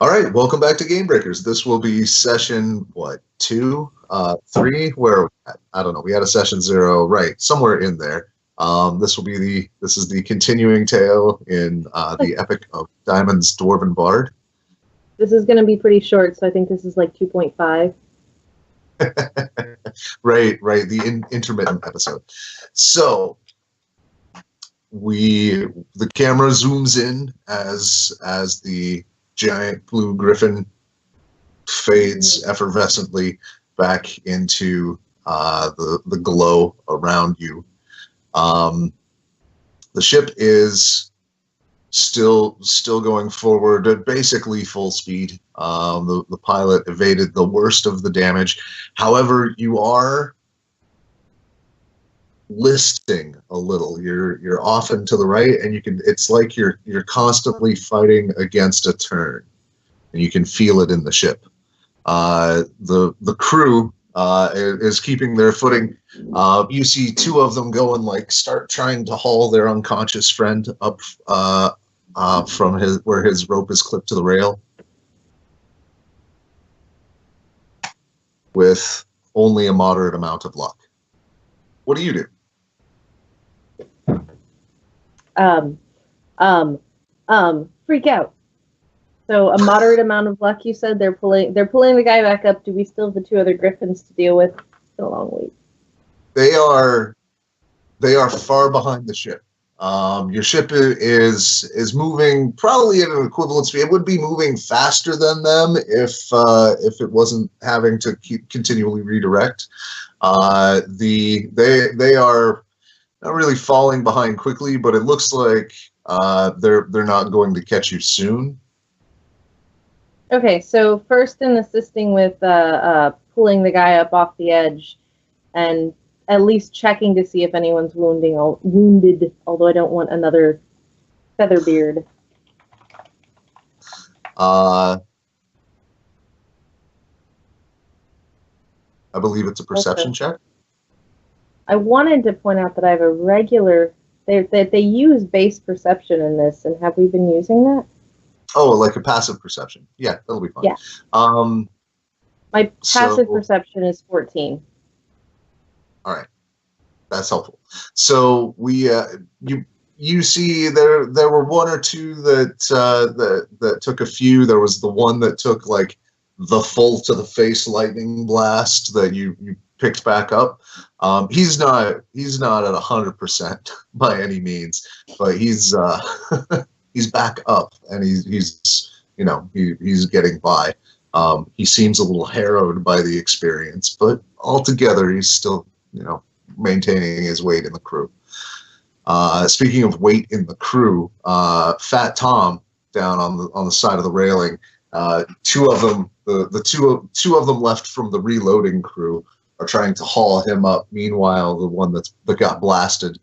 All right, welcome back to GameBreakers. This will be session, what, 2, 3? Where, I don't know, we had a session 0, right, somewhere in there. This is the continuing tale in the Epic of Diamond's Dwarven Bard. This is going to be pretty short, so I think this is like 2.5. Right, the intermittent episode. So, the camera zooms in as the giant blue griffin fades effervescently back into the glow around you. The ship is still going forward at basically full speed. The pilot evaded the worst of the damage. However, you are listing a little. You're off and to the right, and it's like you're constantly fighting against a turn, and you can feel it in the ship. The crew is keeping their footing. You see 2 of them go and start trying to haul their unconscious friend up from where his rope is clipped to the rail, with only a moderate amount of luck. What do you do? Freak out. So a moderate amount of luck, you said. They're pulling the guy back up. Do we still have the 2 other griffins to deal with? Still a long wait. They are far behind the ship. Your ship is moving probably at an equivalent speed. It would be moving faster than them if it wasn't having to continually redirect. They are not really falling behind quickly, but it looks like they're not going to catch you soon. Okay, so first in assisting with pulling the guy up off the edge, and at least checking to see if anyone's wounded, although I don't want another Featherbeard. I believe it's a perception check. I wanted to point out that I have a regular... that they use base perception in this, and have we been using that? Oh, like a passive perception. Yeah, that'll be fun. Yeah. My passive perception is 14. All right, that's helpful. So you see there were 1 or 2 that took a few. There was the one that took like the full to the face lightning blast that you picked back up. He's not at 100% by any means, but he's he's back up, and he's getting by. He seems a little harrowed by the experience, but altogether he's still maintaining his weight in the crew. Speaking of weight in the crew, Fat Tom down on the side of the railing. 2 of them, the two of them left from the reloading crew, are trying to haul him up. Meanwhile, the one that got blasted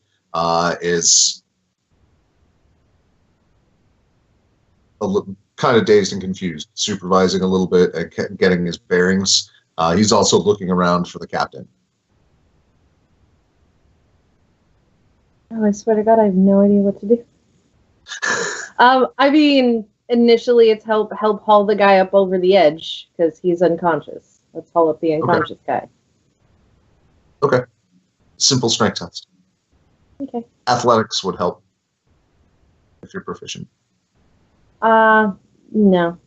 is kind of dazed and confused, supervising a little bit and getting his bearings. He's also looking around for the captain. Oh, I swear to God, I have no idea what to do. I mean, initially it's help haul the guy up over the edge, because he's unconscious. Let's haul up the unconscious guy. Okay. Simple strength test. Okay. Athletics would help if you're proficient. No.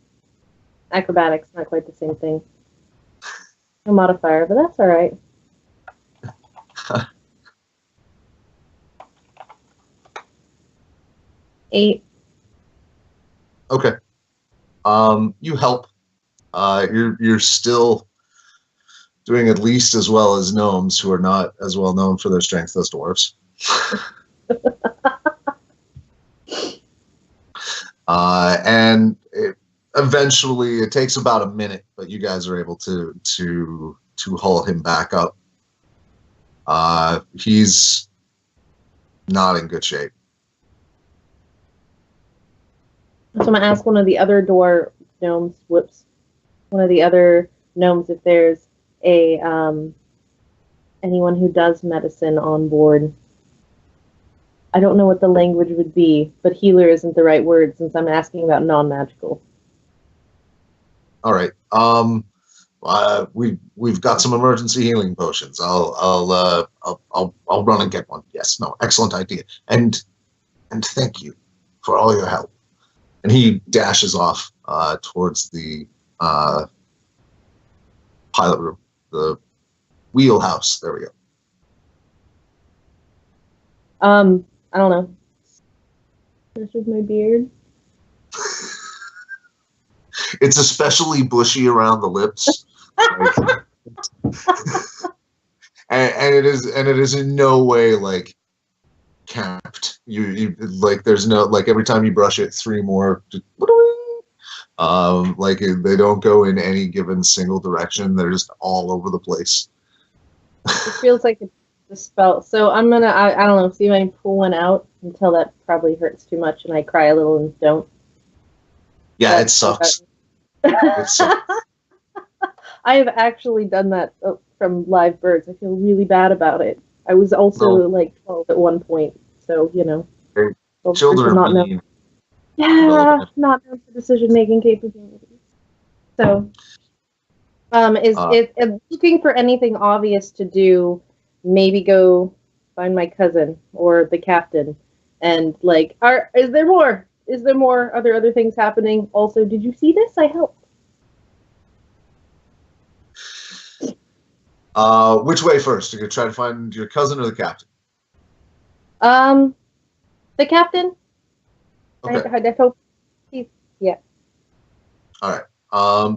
Acrobatics, not quite the same thing. No modifier, but that's all right. Eight. Okay. You help. You're still doing at least as well as gnomes, who are not as well known for their strength as dwarves. And eventually, it takes about a minute, but you guys are able to haul him back up. He's not in good shape. So I'm gonna ask one of the other gnomes. One of the other gnomes if there's a anyone who does medicine on board. I don't know what the language would be, but healer isn't the right word since I'm asking about non-magical. All right. We've got some emergency healing potions. I'll run and get one. Yes. No. Excellent idea. And thank you for all your help. And he dashes off towards the pilot room, the wheelhouse. There we go. I don't know. This is my beard. It's especially bushy around the lips. and it is in no way like capped. You like there's no like every time you brush it, three more. Like they don't go in any given single direction. They're just all over the place. It feels like it's a spell. So I'm gonna I don't know, see if I can pull one out until that probably hurts too much and I cry a little and don't. Yeah, it sucks. It sucks. I have actually done that from live birds. I feel really bad about it. I was also like 12 at one point, so you know. Children are mean. Yeah, not known for decision-making capabilities. So, is looking for anything obvious to do? Maybe go find my cousin or the captain, and like, is there more? Is there more? Are there other things happening? Also, did you see this? I helped. Which way first? You could try to find your cousin or the captain. The captain. Okay. I hope he's yeah. All right.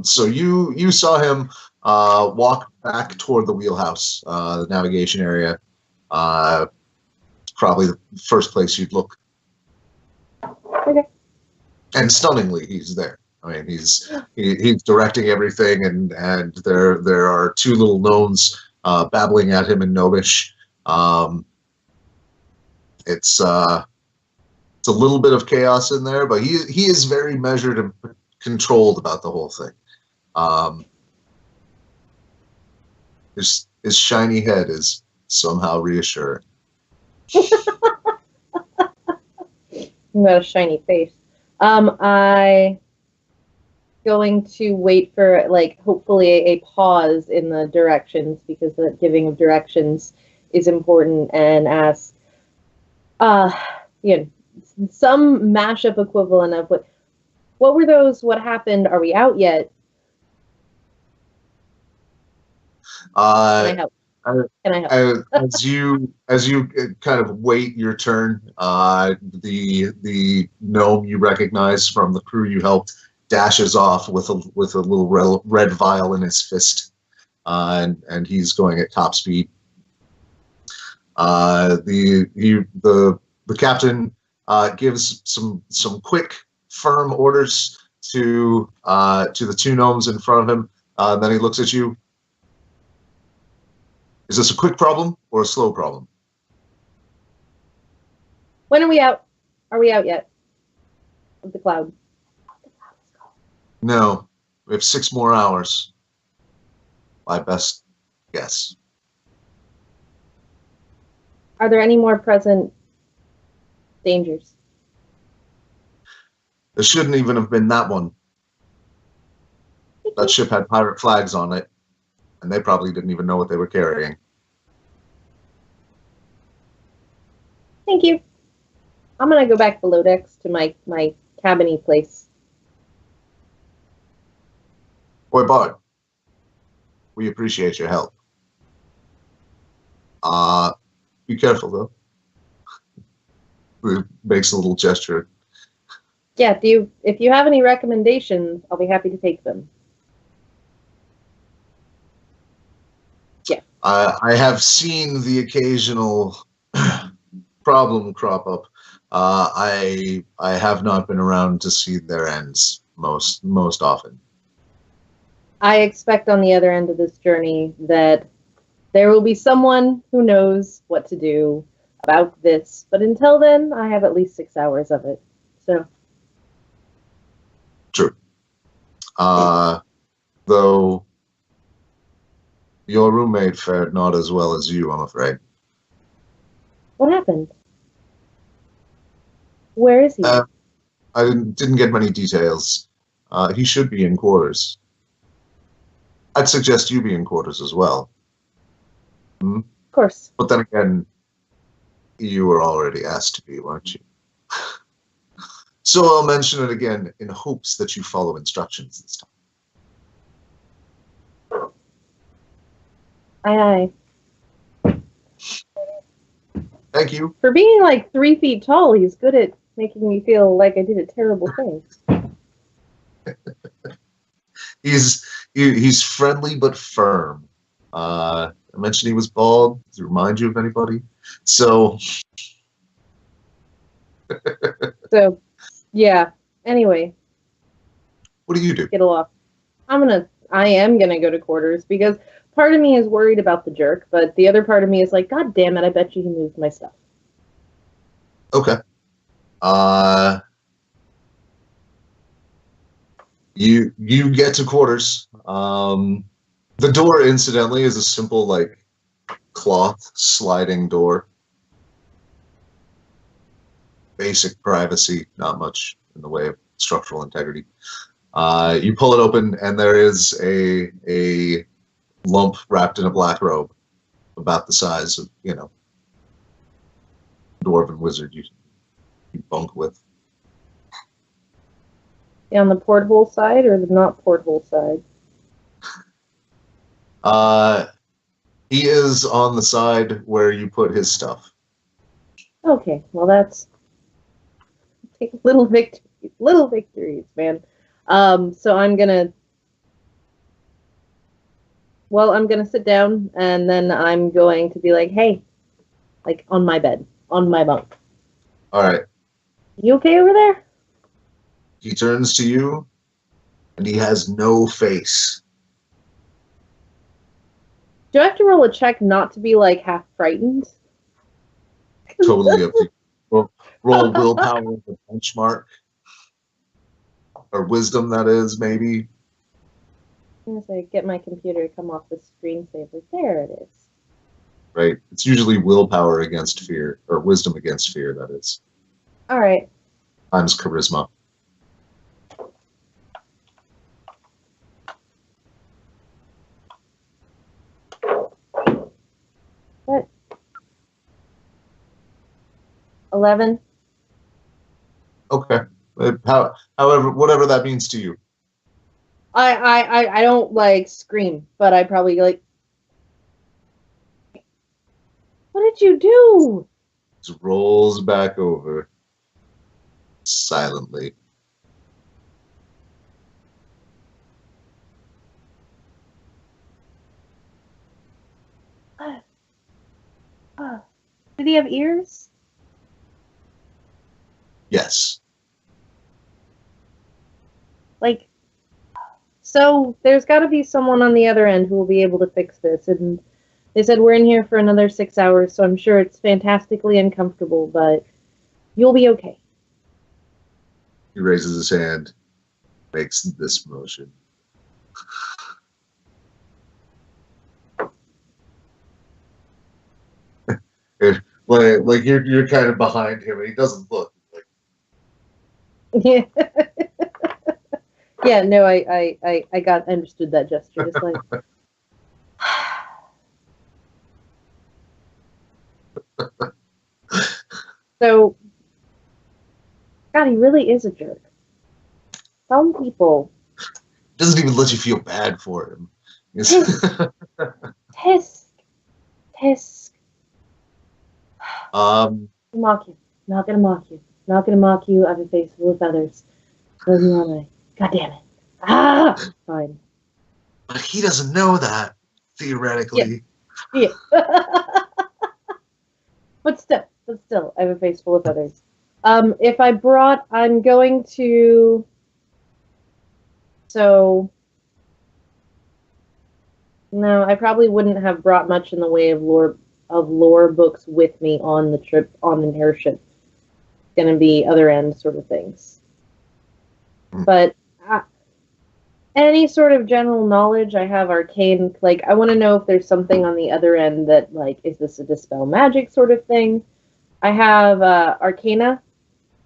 So you saw him walk back toward the wheelhouse, the navigation area. Probably the first place you'd look. Okay. And stunningly, he's there. I mean, he's directing everything, and there are two little gnomes babbling at him in Gnomish. It's a little bit of chaos in there, but he is very measured and controlled about the whole thing. His shiny head is somehow reassuring. Got a shiny face. I going to wait for like hopefully a pause in the directions because the giving of directions is important and ask you know some mashup equivalent of what were those, what happened, are we out yet? Can I help? Can I help? as you kind of wait your turn, the gnome you recognize from the crew you helped dashes off with a little red vial in his fist, and he's going at top speed. The captain gives some quick, firm orders to the two gnomes in front of him. Then he looks at you. Is this a quick problem or a slow problem? When are we out? Are we out yet? Of the cloud. No, we have 6 more hours. My best guess. Are there any more present dangers? There shouldn't even have been that one. That ship had pirate flags on it, and they probably didn't even know what they were carrying. Thank you. I'm gonna go back below decks to my cabiny place. Boy, Bard, we appreciate your help. Be careful though. He makes a little gesture. Yeah, if you have any recommendations, I'll be happy to take them. Yeah. I have seen the occasional problem crop up. I have not been around to see their ends most often. I expect on the other end of this journey that there will be someone who knows what to do about this. But until then, I have at least 6 hours of it. So. True. Though your roommate fared not as well as you, I'm afraid. What happened? Where is he? I didn't get many details. He should be in quarters. I'd suggest you be in quarters as well. Hmm? Of course. But then again, you were already asked to be, weren't you? So I'll mention it again in hopes that you follow instructions this time. Aye, aye. Thank you. For being like 3 feet tall, he's good at making me feel like I did a terrible thing. He's friendly but firm. I mentioned he was bald to remind you of anybody. So So, yeah. Anyway, what do you do? get aloft. I am gonna go to quarters because part of me is worried about the jerk, but the other part of me is like, God damn it, I bet you he moved my stuff. Okay. You get to quarters. The door, incidentally, is a simple like cloth sliding door. Basic privacy, not much in the way of structural integrity. You pull it open, and there is a lump wrapped in a black robe, about the size of, dwarven wizard you bunk with. Yeah, on the porthole side or the not porthole side? He is on the side where you put his stuff. Okay, well that's take little victories, man. So I'm gonna sit down and then I'm going to be like, hey, like on my bed, on my bunk. All right. You okay over there? He turns to you, and he has no face. Do I have to roll a check not to be like half frightened? Totally up to you. Roll willpower with a benchmark. Or wisdom, that is, maybe. I'm gonna say, get my computer to come off the screensaver. There it is. Right? It's usually willpower against fear, or wisdom against fear, that is. All right. Times charisma. What? 11. Okay. However, whatever that means to you. I don't like scream, but I probably like. What did you do? Just rolls back over silently. Did he have ears? Yes. Like, so there's got to be someone on the other end who will be able to fix this. And they said we're in here for another 6 hours, so I'm sure it's fantastically uncomfortable, but you'll be okay. He raises his hand, makes this motion. Like you're kind of behind him, and he doesn't look. Yeah. Yeah, no, I understood that gesture. Just like, so, God, he really is a jerk. Some people. Doesn't even let you feel bad for him. Tisk. Mock you. Not gonna mock you. Not gonna mock you. I have a face full of feathers. Doesn't want to. God damn it. Ah! Fine. But he doesn't know that, theoretically. Yeah. But still, I have a face full of feathers. If I brought, I'm going to. So. No, I probably wouldn't have brought much in the way of lore books with me on the trip on the airship. It's going to be other end sort of things. But any sort of general knowledge, I have arcane. Like, I want to know if there's something on the other end that, like, is this a dispel magic sort of thing? I have arcana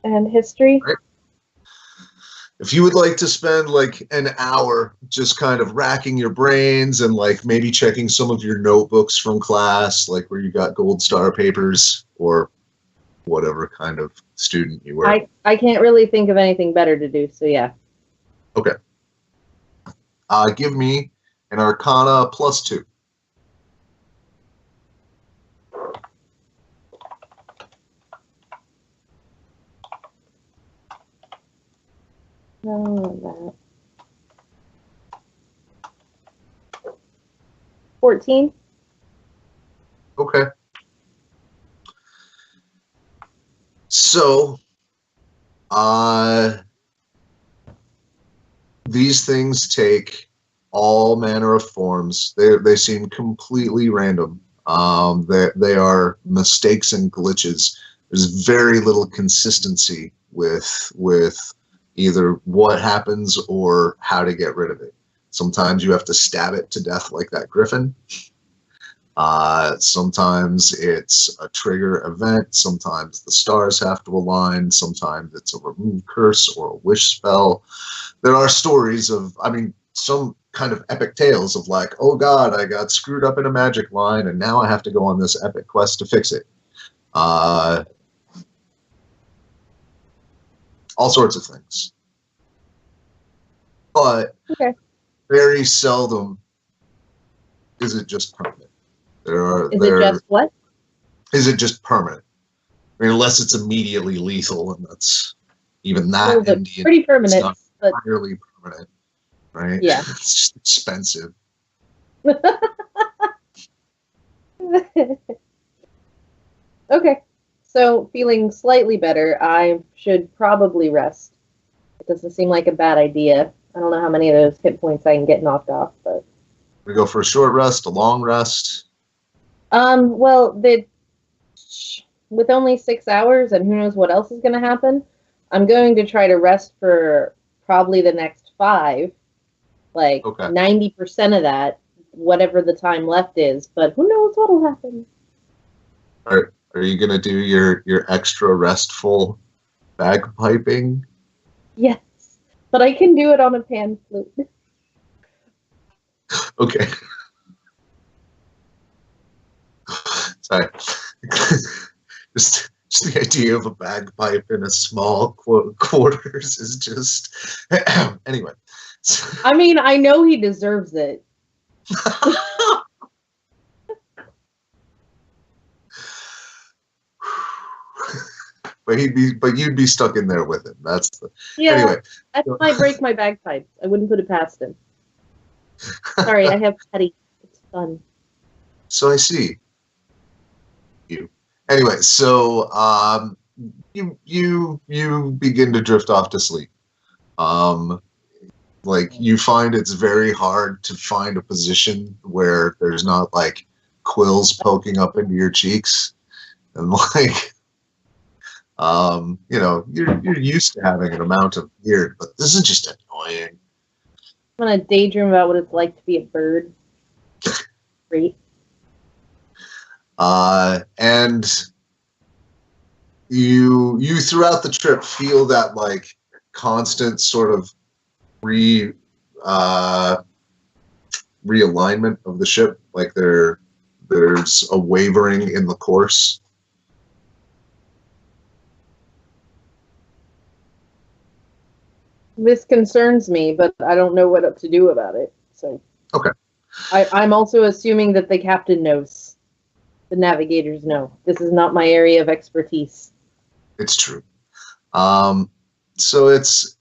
and history. Right. If you would like to spend like an hour just kind of racking your brains and like maybe checking some of your notebooks from class, like where you got gold star papers or whatever kind of student you were. I can't really think of anything better to do, so yeah. Okay. Give me an Arcana +2. No, that. 14. Okay. So, these things take all manner of forms. They seem completely random. They are mistakes and glitches. There's very little consistency with either what happens or how to get rid of it. Sometimes you have to stab it to death like that griffin. Sometimes it's a trigger event. Sometimes the stars have to align. Sometimes it's a remove curse or a wish spell. There are stories of, I mean, some kind of epic tales of like, oh God, I got screwed up in a magic line and now I have to go on this epic quest to fix it. All sorts of things. But very seldom is it just permanent. Is it just what? Is it just permanent? I mean, unless it's immediately lethal, and that's even that Indian. Pretty permanent. It's not but entirely permanent, right? Yeah. It's just expensive. Okay. So, feeling slightly better, I should probably rest. It doesn't seem like a bad idea. I don't know how many of those hit points I can get knocked off, but We go for a short rest, a long rest. Well, with only 6 hours and who knows what else is going to happen, I'm going to try to rest for probably the next 5. Like, 90% of that, whatever the time left is, but who knows what'll happen. Are you going to do your extra restful bagpiping? Yes, but I can do it on a pan flute. Okay. Sorry. just the idea of a bagpipe in a small quarters is just anyway. I mean, I know he deserves it. But you'd be stuck in there with him. That's the anyway. That might break my bagpipes. I wouldn't put it past him. Sorry, I have petty. It's fun. So I see. You. Anyway, so you begin to drift off to sleep. Like you find it's very hard to find a position where there's not like quills poking up into your cheeks, and like you know, you're used to having an amount of beard, but this is just annoying. I'm gonna daydream about what it's like to be a bird. Great. And you throughout the trip feel that like constant sort of realignment of the ship, like there's a wavering in the course. This concerns me, but I don't know what to do about it. So okay, I'm also assuming that the captain knows. The navigators know. This is not my area of expertise. It's true. So it's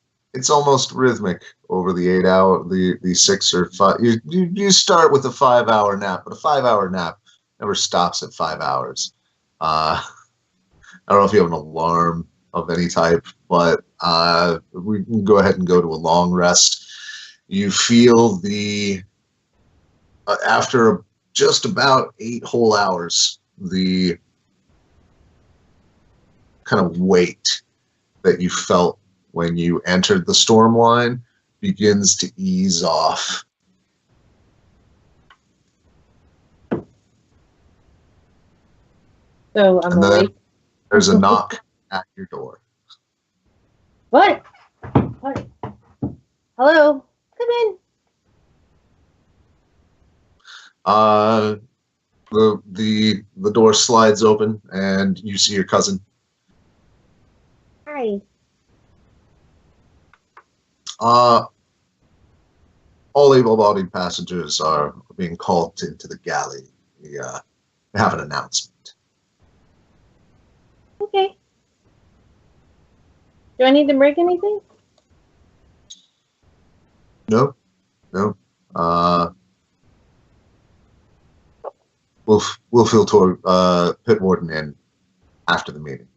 almost rhythmic over the 8 hour, the 6 or 5. You start with a 5-hour nap, but a 5-hour nap never stops at 5 hours. I don't know if you have an alarm of any type, but we can go ahead and go to a long rest. You feel the after just about 8 whole hours, the kind of weight that you felt when you entered the storm line begins to ease off. So I'm awake. There's a knock at your door. What? What? Hello? Come in. The door slides open, and you see your cousin. Hi. All able-bodied passengers are being called into the galley. We have an announcement. Okay. Do I need to break anything? No. We'll filter pit warden in after the meeting.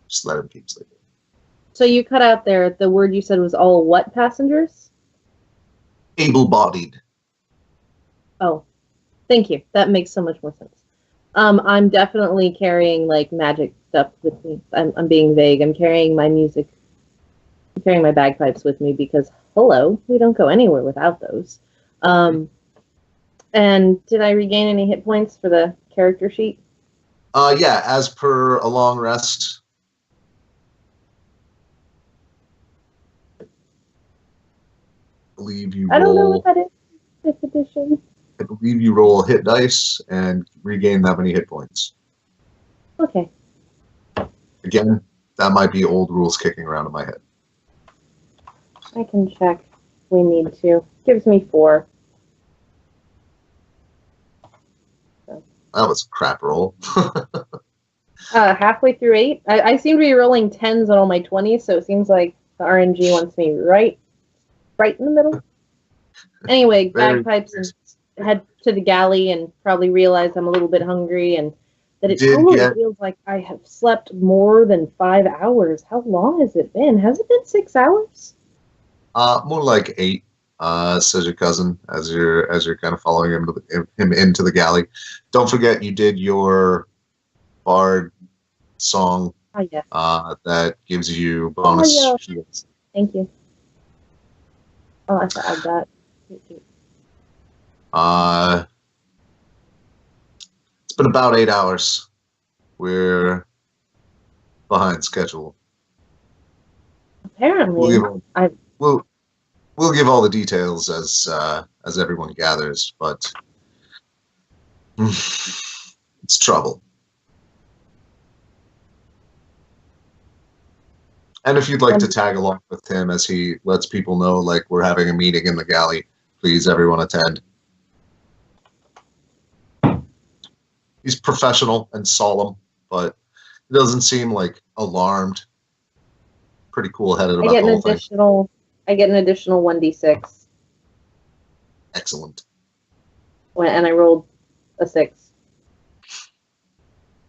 Just let him keep sleeping. So you cut out there, the word you said was all what passengers? Able-bodied. Oh, thank you. That makes so much more sense. I'm definitely carrying like magic stuff with me. I'm being vague. I'm carrying my music. I'm carrying my bagpipes with me because hello, we don't go anywhere without those. And did I regain any hit points for the character sheet? Yeah, as per a long rest. I don't know what that is. Fifth edition. I believe you roll hit dice and regain that many hit points. Okay. Again, that might be old rules kicking around in my head. I can check. We need to. Gives me 4. That was a crap roll. Halfway through 8. I seem to be rolling 10s on all my 20s, so it seems like the RNG wants me right in the middle. Anyway, bagpipes and head to the galley and probably realize I'm a little bit hungry and that it totally feels like I have slept more than 5 hours. How long has it been? Has it been 6 hours? More like 8, says your cousin as you're kind of following him into the galley. Don't forget you did your bard song. Oh, yes. That gives you bonus shields. Thank you. I'll have to add that. It's been about 8 hours. We're behind schedule. Apparently, we'll give all the details as everyone gathers, but it's trouble. And if you'd like to tag along with him as he lets people know, like, we're having a meeting in the galley, please, everyone attend. He's professional and solemn, but he doesn't seem, like, alarmed. Pretty cool-headed about the whole thing. I get an additional 1d6. Excellent. And I rolled a 6.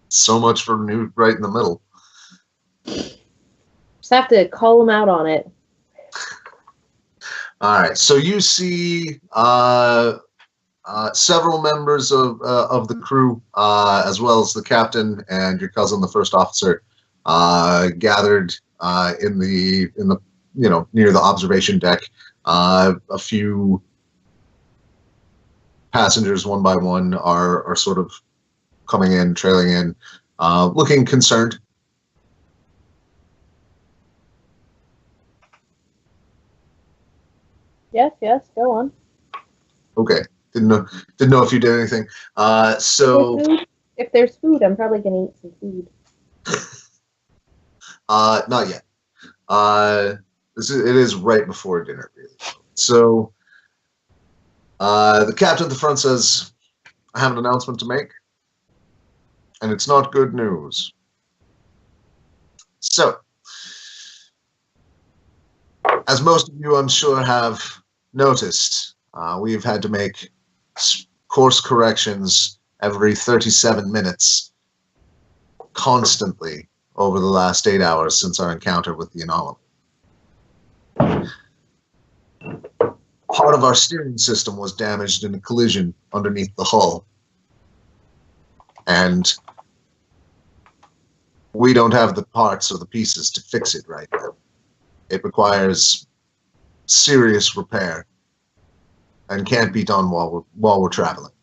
So much for Newt right in the middle. Just have to call him out on it. All right, so you see several members of the crew, as well as the captain and your cousin, the first officer, gathered in the near the observation deck. A few passengers, one by one, are sort of coming in, trailing in, looking concerned. Yes, go on. Okay. Didn't know if you did anything. So if there's food, I'm probably gonna eat some food. Not yet. It is right before dinner, really. So the captain at the front says, "I have an announcement to make, and it's not good news." So, as most of you, I'm sure, have noticed, we've had to make course corrections every 37 minutes constantly over the last 8 hours since our encounter with the anomaly. Part of our steering system was damaged in a collision underneath the hull, and we don't have the parts or the pieces to fix it right now. It requires serious repair and can't be done while we're traveling.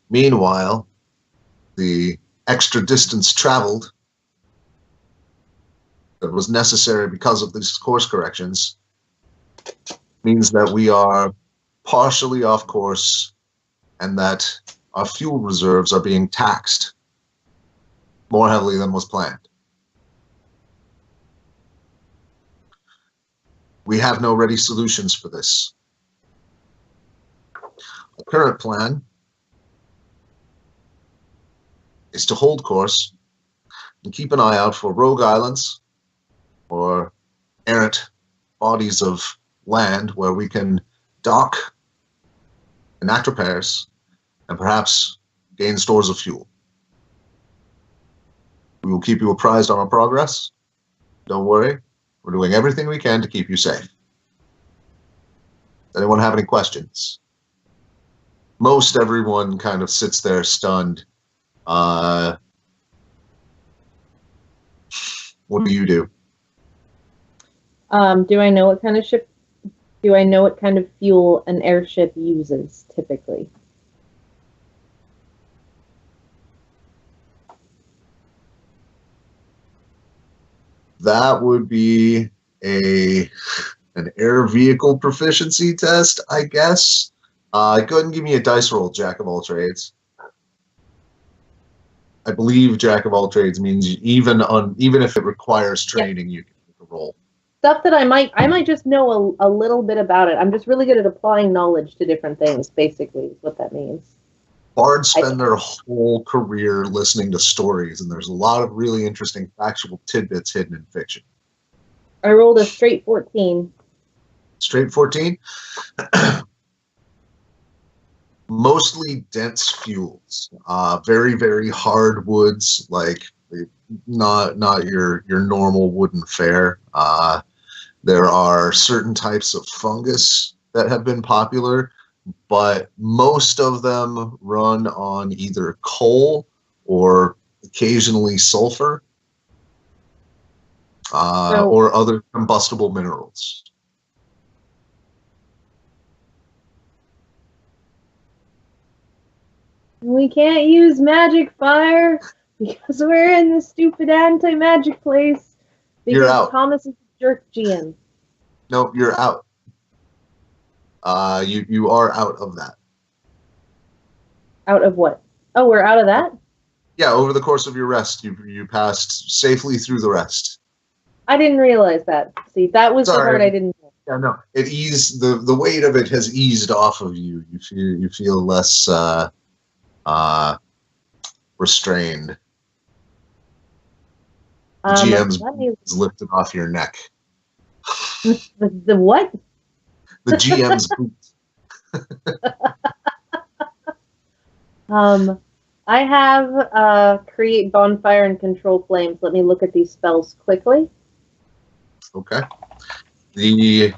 Meanwhile, the extra distance traveled, that was necessary because of these course corrections means that we are partially off course and that our fuel reserves are being taxed more heavily than was planned. We have no ready solutions for this. The current plan is to hold course and keep an eye out for rogue islands or errant bodies of land where we can dock, enact repairs, and perhaps gain stores of fuel. We will keep you apprised on our progress. Don't worry, we're doing everything we can to keep you safe. Does anyone have any questions? Most everyone kind of sits there stunned. What do you do? Do I know what kind of ship? Do I know what kind of fuel an airship uses typically? That would be an air vehicle proficiency test, I guess. Go ahead and give me a dice roll, Jack of all trades. I believe Jack of all trades means even if it requires training, you can make a roll. Stuff that I might just know a little bit about it. I'm just really good at applying knowledge to different things, basically, is what that means. Bards spend their whole career listening to stories, and there's a lot of really interesting factual tidbits hidden in fiction. I rolled a straight 14. Straight 14? Mostly dense fuels. Very, very hard woods, like not your normal wooden fare. There are certain types of fungus that have been popular, but most of them run on either coal or occasionally sulfur or other combustible minerals. We can't use magic fire because we're in the stupid anti-magic place. Because You're out. Thomas is a jerk GM. No, you're out. You are out of that. Out of what? Oh, we're out of that? Yeah, over the course of your rest, you passed safely through the rest. I didn't realize that. See, that was the part I didn't know. Yeah, no. It eased the weight of it has eased off of you. You feel less restrained. The GM's is lifted off your neck. The what? The GM's boot. I have create bonfire and control flames. Let me look at these spells quickly. Okay. Because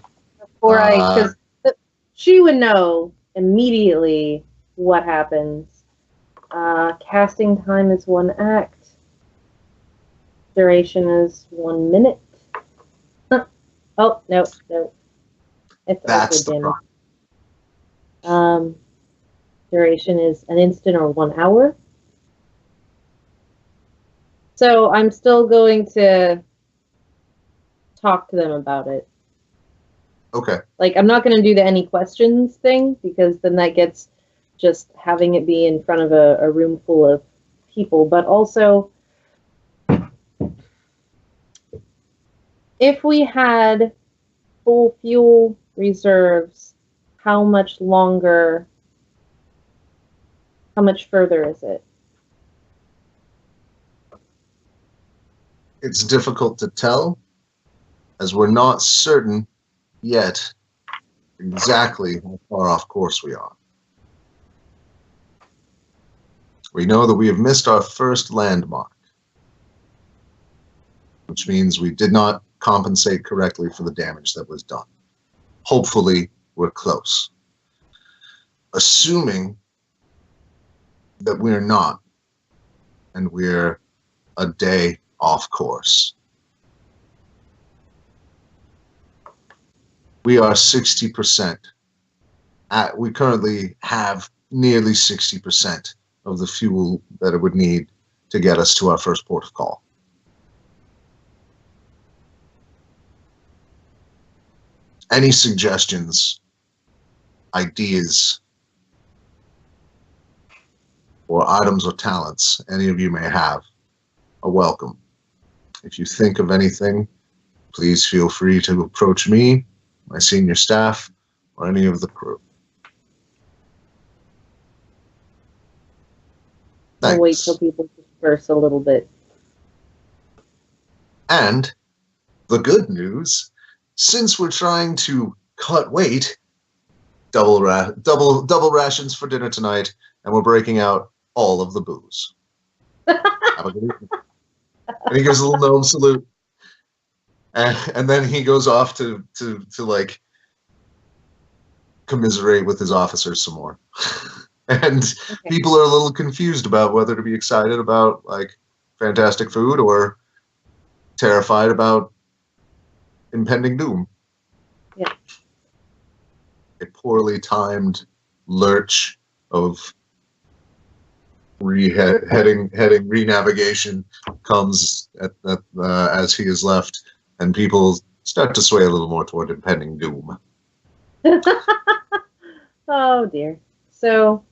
she would know immediately what happens. Casting time is 1 act. Duration is 1 minute. Oh, no. That's the problem. Duration is an instant or 1 hour. So I'm still going to talk to them about it. Okay. Like, I'm not going to do the any questions thing, because then that gets just having it be in front of a room full of people. But also, if we had full fuel reserves, how much longer, how much further is it? It's difficult to tell, as we're not certain yet exactly how far off course we are. We know that we have missed our first landmark, which means we did not compensate correctly for the damage that was done. Hopefully, we're close. Assuming that we're not, and we're a day off course, we are 60%. We currently have nearly 60% of the fuel that it would need to get us to our first port of call. Any suggestions, ideas, or items or talents any of you may have are welcome. If you think of anything, please feel free to approach me, my senior staff, or any of the crew. I'll wait Thanks. till people disperse a little bit. And the good news, since we're trying to cut weight, double rations for dinner tonight, and we're breaking out all of the booze. Have a good evening. And he gives a little gnome salute, and then he goes off to like commiserate with his officers some more. And Okay. people are a little confused about whether to be excited about like fantastic food or terrified about impending doom. Yeah. A poorly timed lurch of heading renavigation comes as he is left, and people start to sway a little more toward impending doom. Oh dear. So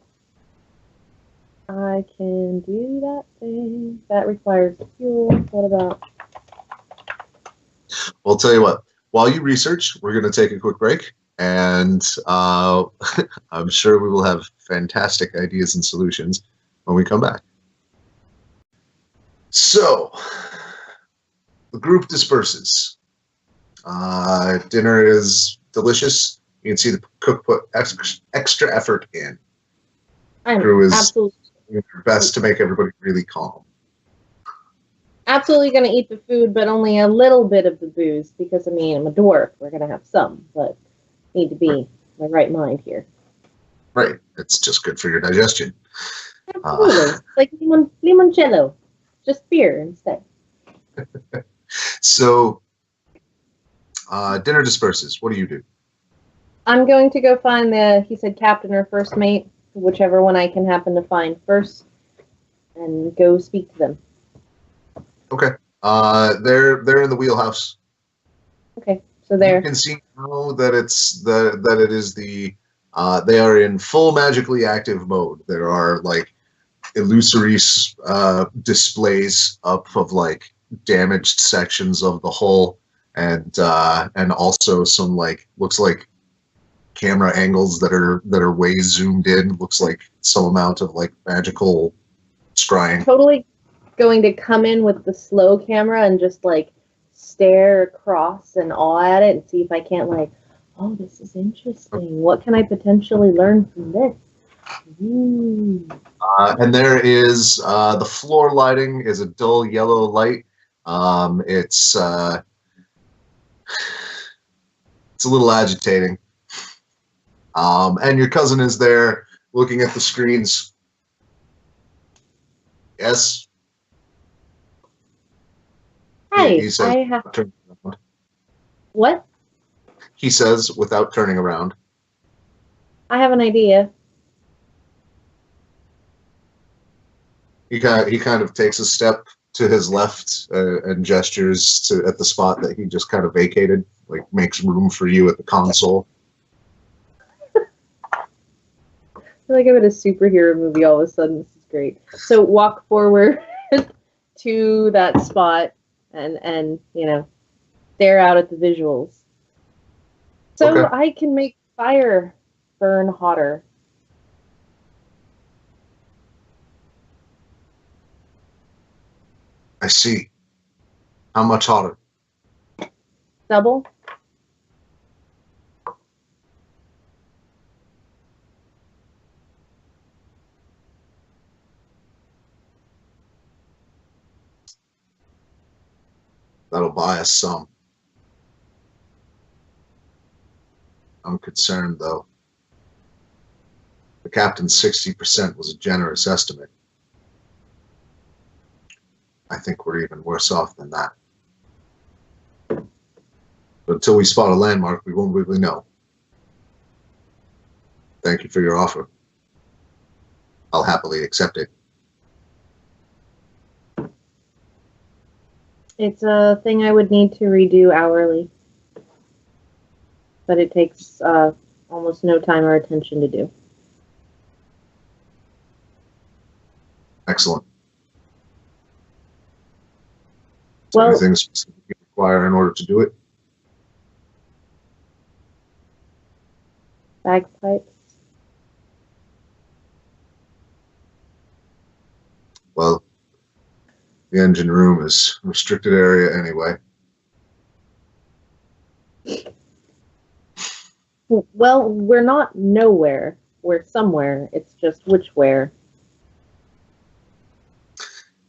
I can do that thing. That requires fuel. What about? Well, I'll tell you what. While you research, we're going to take a quick break, and I'm sure we will have fantastic ideas and solutions when we come back. So, the group disperses. Dinner is delicious. You can see the cook put extra effort in. I'm Crew is absolutely doing their best to make everybody really calm. going to eat the food, but only a little bit of the booze because, I mean, I'm a dwarf. We're going to have some, but need to be in my right mind here. Right. It's just good for your digestion. Absolutely. It's like limoncello. Just beer instead. So, dinner disperses. What do you do? I'm going to go find he said captain or first mate, whichever one I can happen to find first, and go speak to them. Okay. They're in the wheelhouse. Okay, so there. You can see now that it is the they are in full magically active mode. There are like illusory displays up of like damaged sections of the hull, and also some like looks like camera angles that are way zoomed in. Looks like some amount of like magical scrying. Totally going to come in with the slow camera and just like stare across and awe at it and see if I can't like, oh, this is interesting. What can I potentially learn from this? And there is the floor lighting is a dull yellow light. It's a little agitating. And your cousin is there looking at the screens. Yes. Hi, He says, I have what? He says without turning around. I have an idea. He kind of takes a step to his left and gestures at the spot that he just kind of vacated, like makes room for you at the console. I feel like I'm in a superhero movie all of a sudden. This is great. So walk forward to that spot and you know, stare out at the visuals. So Okay. I can make fire burn hotter. I see. How much hotter? Double? That'll buy us some. I'm concerned, though. The captain's 60% was a generous estimate. I think we're even worse off than that. But until we spot a landmark, we won't really know. Thank you for your offer. I'll happily accept it. It's a thing I would need to redo hourly. but it takes almost no time or attention to do. Excellent. Well, anything specific you require in order to do it? bagpipes. Well, the engine room is a restricted area anyway. Well, we're not nowhere. We're somewhere. It's just which where.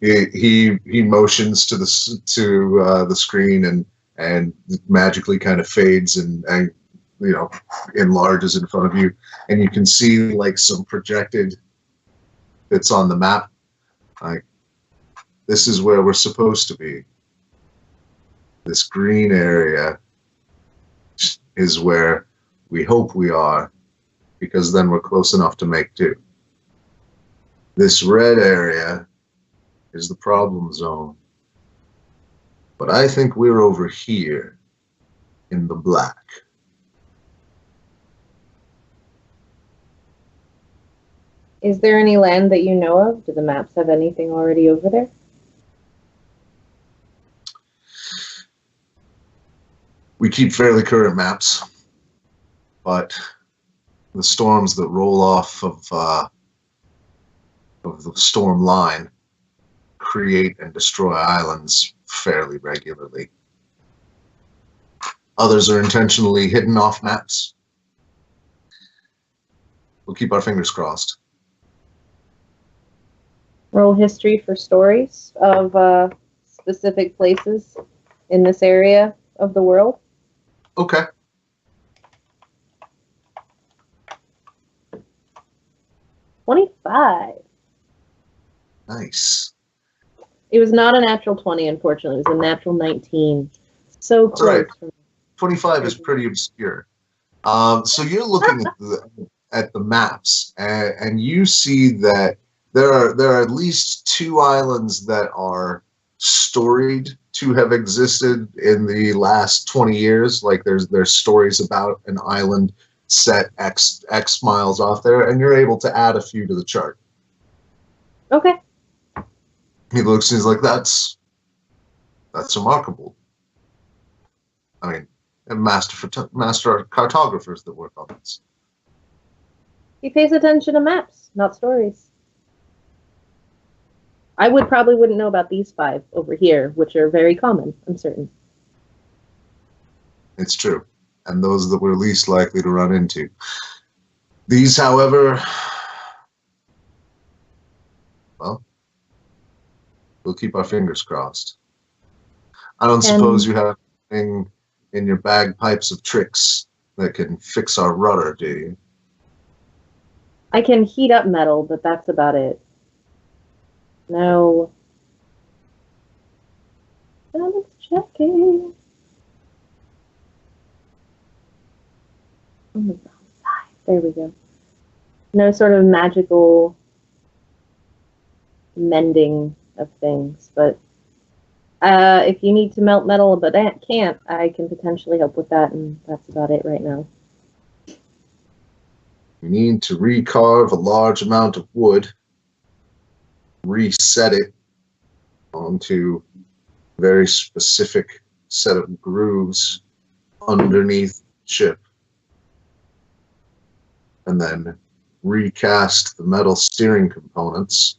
He motions to the screen and magically kind of fades and enlarges in front of you, and you can see like some projected bits on the map. Like, this is where we're supposed to be. This green area is where we hope we are, because then we're close enough to make do. This red area is the problem zone. But I think we're over here in the black. Is there any land that you know of? Do the maps have anything already over there? We keep fairly current maps, but the storms that roll off of the storm line create and destroy islands fairly regularly. Others are intentionally hidden off maps. We'll keep our fingers crossed. Roll history for stories of specific places in this area of the world. Okay. $25. Nice. It was not a natural 20, unfortunately. It was a natural 19. So close. Right. 25 is pretty obscure. So you're looking at the maps, and you see that there are at least 2 islands that are storied to have existed in the last 20 years. Like there's stories about an island set X miles off there, and you're able to add a few to the chart. Okay. He looks and he's like, that's remarkable. I mean, and master cartographers that work on this. He pays attention to maps, not stories. I probably wouldn't know about these 5 over here, which are very common, I'm certain. It's true. And those that we're least likely to run into. These, however, well, we'll keep our fingers crossed. I don't suppose you have anything in your bagpipes of tricks that can fix our rudder, do you? I can heat up metal, but that's about it. No. I'm checking. There we go. No sort of magical mending of things, but if you need to melt metal but can't, I can potentially help with that, and that's about it right now. We need to recarve a large amount of wood, reset it onto a very specific set of grooves underneath the ship, and then recast the metal steering components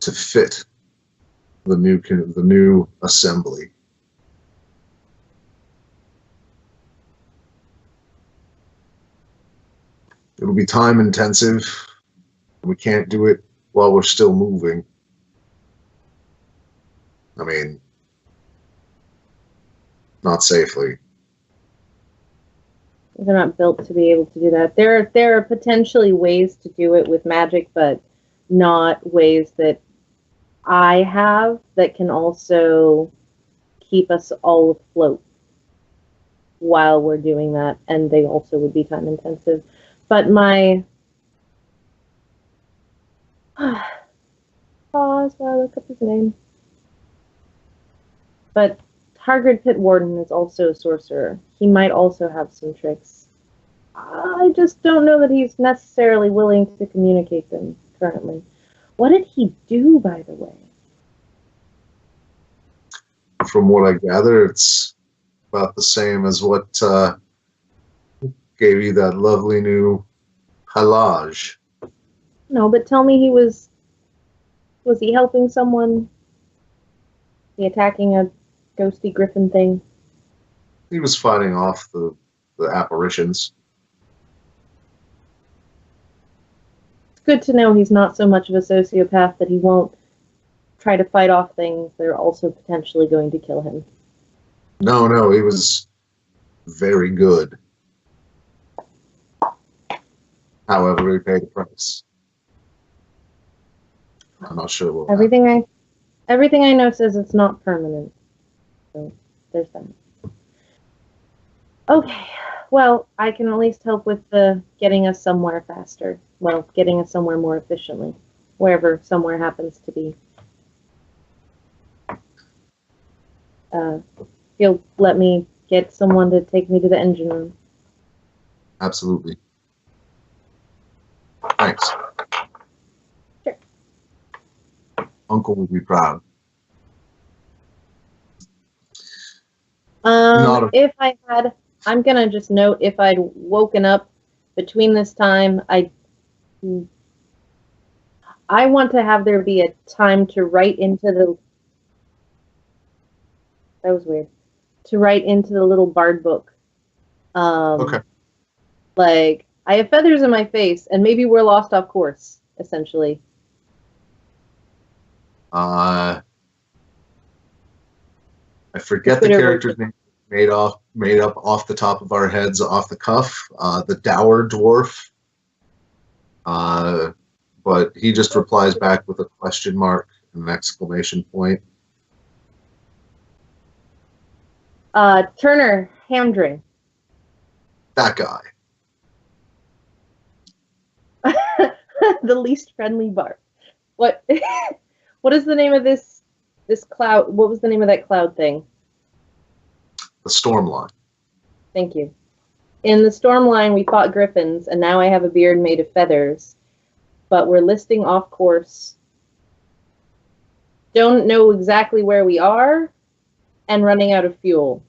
to fit the new assembly. It'll be time intensive. We can't do it while we're still moving. I mean, not safely. They're not built to be able to do that. There are potentially ways to do it with magic, but not ways that I have that can also keep us all afloat while we're doing that, and they also would be time intensive. But my pause while I look up his name. But Hargrid Pitwarden is also a sorcerer. He might also have some tricks. I just don't know that he's necessarily willing to communicate them currently. What did he do, by the way? From what I gather, it's about the same as what gave you that lovely new halage. No, but tell me was he helping someone? He attacking a ghosty griffin thing? He was fighting off the apparitions. It's good to know he's not so much of a sociopath that he won't try to fight off things that are also potentially going to kill him. No, he was very good. However, he paid the price. I'm not sure what. Everything I know says it's not permanent. So there's that. Okay. Well, I can at least help with the getting us somewhere faster. Well, getting us somewhere more efficiently. Wherever somewhere happens to be. You'll let me get someone to take me to the engine room. Absolutely. Thanks. Sure. Uncle will be proud. I'm gonna just note if I'd woken up between this time, I want to have there be a time to write into the. That was weird. To write into the little bard book. Okay. Like, I have feathers in my face, and maybe we're lost off course, essentially. I forget the character's name. Made up off the top of our heads, off the cuff. The dour dwarf. But he just replies back with a question mark and an exclamation point. Turner Hamdring. That guy. The least friendly bard. What? What is the name of this cloud? What was the name of that cloud thing? The Stormline. Thank you. In the Stormline, we fought griffins, and now I have a beard made of feathers. But we're listing off course. Don't know exactly where we are, and running out of fuel.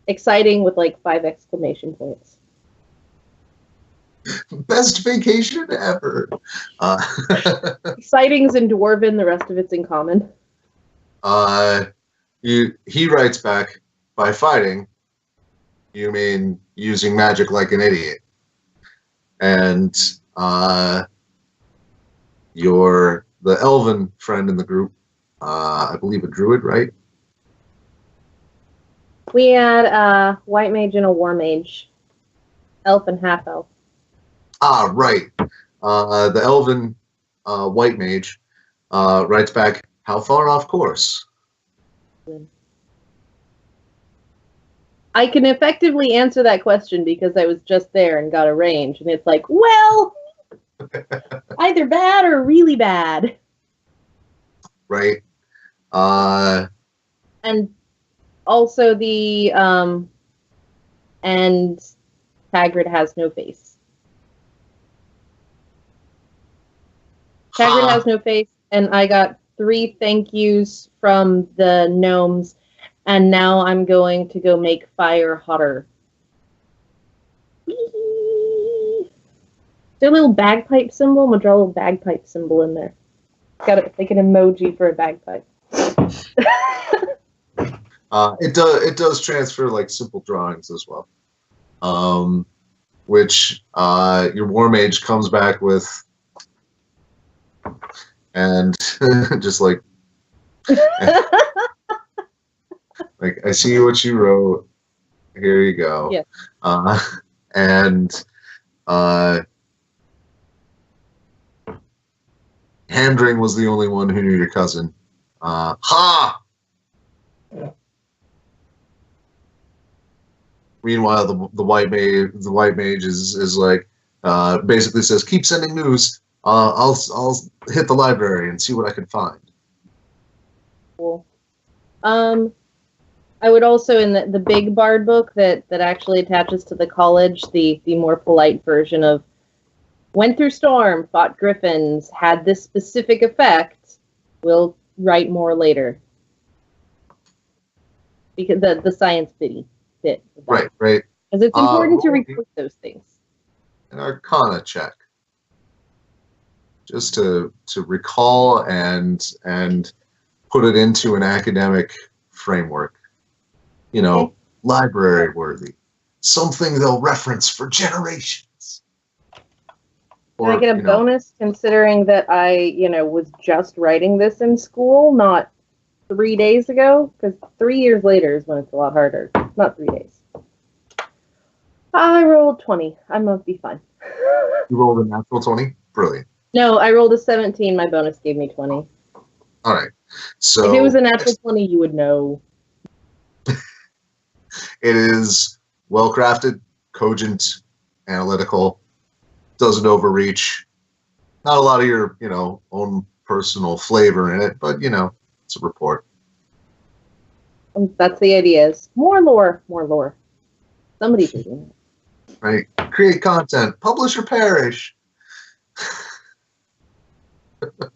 Exciting with like 5 exclamation points. Best vacation ever. Exciting's in Dwarven, the rest of it's in Common. He writes back, by fighting, you mean using magic like an idiot. And you're the elven friend in the group, I believe a druid, right? We had a white mage and a war mage. Elf and half elf. Ah, right. The elven white mage writes back, how far off course? I can effectively answer that question because I was just there and got a range. And it's like, well, either bad or really bad. Right. And also the, and Hagrid has no face. Hagrid has no face, and I got 3 thank yous from the gnomes, and now I'm going to go make fire hotter. Is there a little bagpipe symbol? I'm gonna draw a little bagpipe symbol in there. Got it, like an emoji for a bagpipe. It does transfer like simple drawings as well, which your war mage comes back with, and just like like I see what you wrote. Here you go. Yeah. And Hamdring was the only one who knew your cousin. Ha! Meanwhile, the white mage is like basically says, "Keep sending news. I'll hit the library and see what I can find." Cool. I would also, in the big bard book that actually attaches to the college, the more polite version of went through storm, fought griffins, had this specific effect. We'll write more later. Because the science bit. Right. Because it's important to report those things. An Arcana check, just to recall and put it into an academic framework. You know, okay. Library worthy, something they'll reference for generations. Can I get a bonus considering that I, was just writing this in school, not 3 days ago? Because 3 years later is when it's a lot harder. Not 3 days. I rolled 20. I must be fine. You rolled a natural 20? Brilliant. No, I rolled a 17. My bonus gave me 20. All right. So if it was a natural 20, you would know. It is well-crafted, cogent, analytical, doesn't overreach. Not a lot of your, own personal flavor in it, but, it's a report. That's the idea. Is more lore. Somebody's doing it. Right. Create content. Publish or perish. And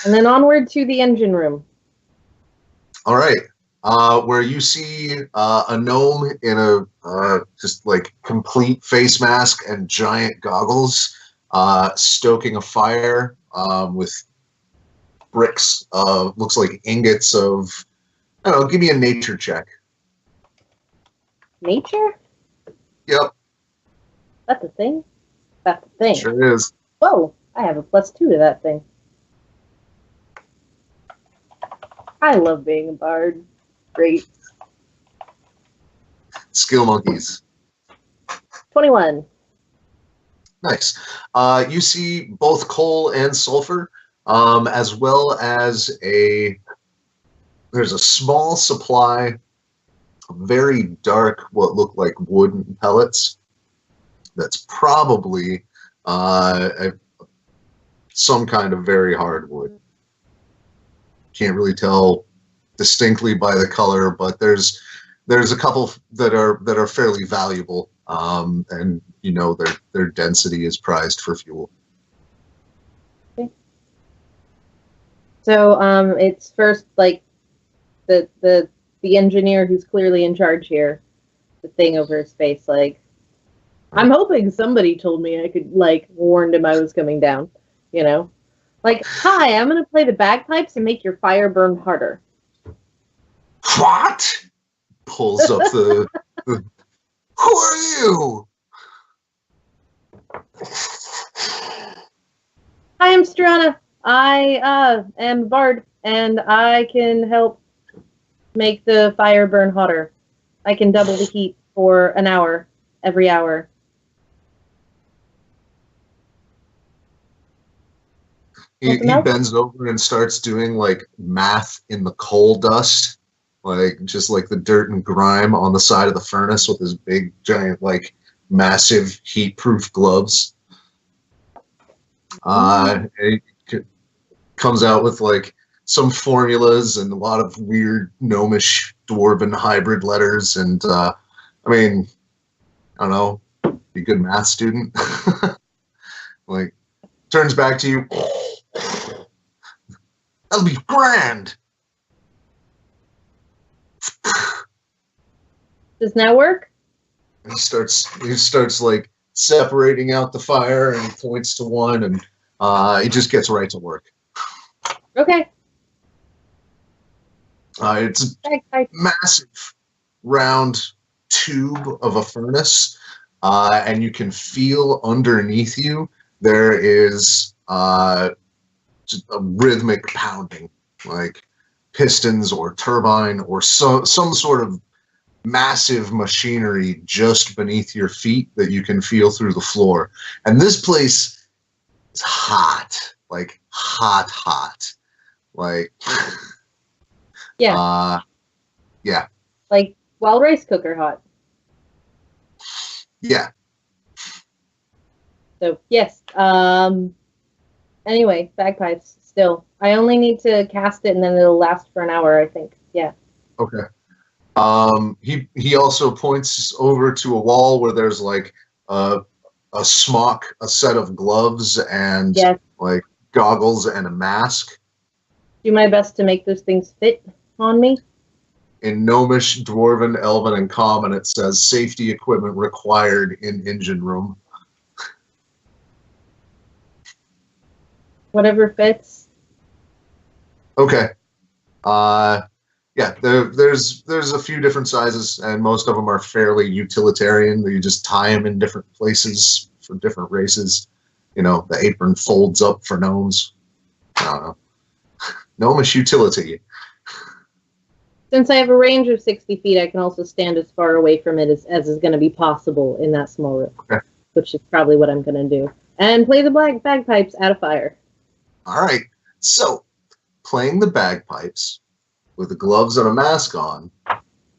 then onward to the engine room. All right. Where you see a gnome in a just like complete face mask and giant goggles, stoking a fire with bricks. Looks like ingots of, I don't know, give me a nature check. Nature? Yep. That's a thing? That's a thing. Sure is. Whoa, I have a +2 to that thing. I love being a bard. Great. Skill monkeys. 21. Nice. You see both coal and sulfur, as well as there's a small supply of very dark, what look like wooden pellets. That's probably some kind of very hard wood. Can't really tell distinctly by the color, but there's a couple that are fairly valuable, and their density is prized for fuel. Okay. So it's first like the engineer who's clearly in charge here, the thing over his face, like, I'm hoping somebody told me I could, like, warned him I was coming down, Like, hi, I'm going to play the bagpipes and make your fire burn harder. What? Pulls up the who are you? Hi, I'm Strana. I am a bard, and I can help make the fire burn hotter. I can double the heat for an hour, every hour. He bends over and starts doing, like, math in the coal dust, like, just like the dirt and grime on the side of the furnace with his big, giant, like, massive heat-proof gloves. He comes out with, like, some formulas and a lot of weird gnomish dwarven hybrid letters, and I don't know, be a good math student. Like, turns back to you. That'll be grand. Does that work? He starts like separating out the fire, and he points to one, and he just gets right to work. Okay. It's a massive round tube of a furnace, and you can feel underneath you there is just a rhythmic pounding, like pistons or turbine or some sort of massive machinery just beneath your feet that you can feel through the floor. And this place is hot, like hot. Like, yeah. Yeah. Like wild rice cooker hot. Yeah. So, yes. Anyway, bagpipes, still. I only need to cast it and then it'll last for an hour, I think. Yeah. Okay. He also points over to a wall where there's like a smock, a set of gloves, and Yes. like goggles and a mask. Do my best to make those things fit on me. In Gnomish, Dwarven, Elven, and Common, it says safety equipment required in engine room. Whatever fits. Okay. Yeah, there's a few different sizes, and most of them are fairly utilitarian. You just tie them in different places for different races. You know, the apron folds up for gnomes. I don't know. Gnomish utility. Since I have a range of 60 feet, I can also stand as far away from it as is going to be possible in that small room, Okay. which is probably what I'm going to do. And play the bagpipes at a fire. All right. So, playing the bagpipes with the gloves and a mask on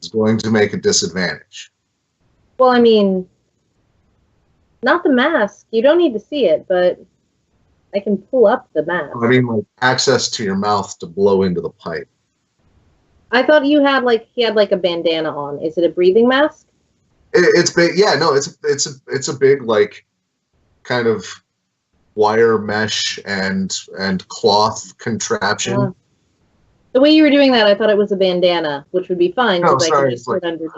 is going to make a disadvantage. Well, I mean, not the mask. You don't need to see it, but I can pull up the mask. I mean, like access to your mouth to blow into the pipe. I thought he had like a bandana on. Is it a breathing mask? It's big. Yeah, no, it's a big like kind of wire mesh and cloth contraption. The way you were doing that, I thought it was a bandana, which would be fine because I could just sit underneath.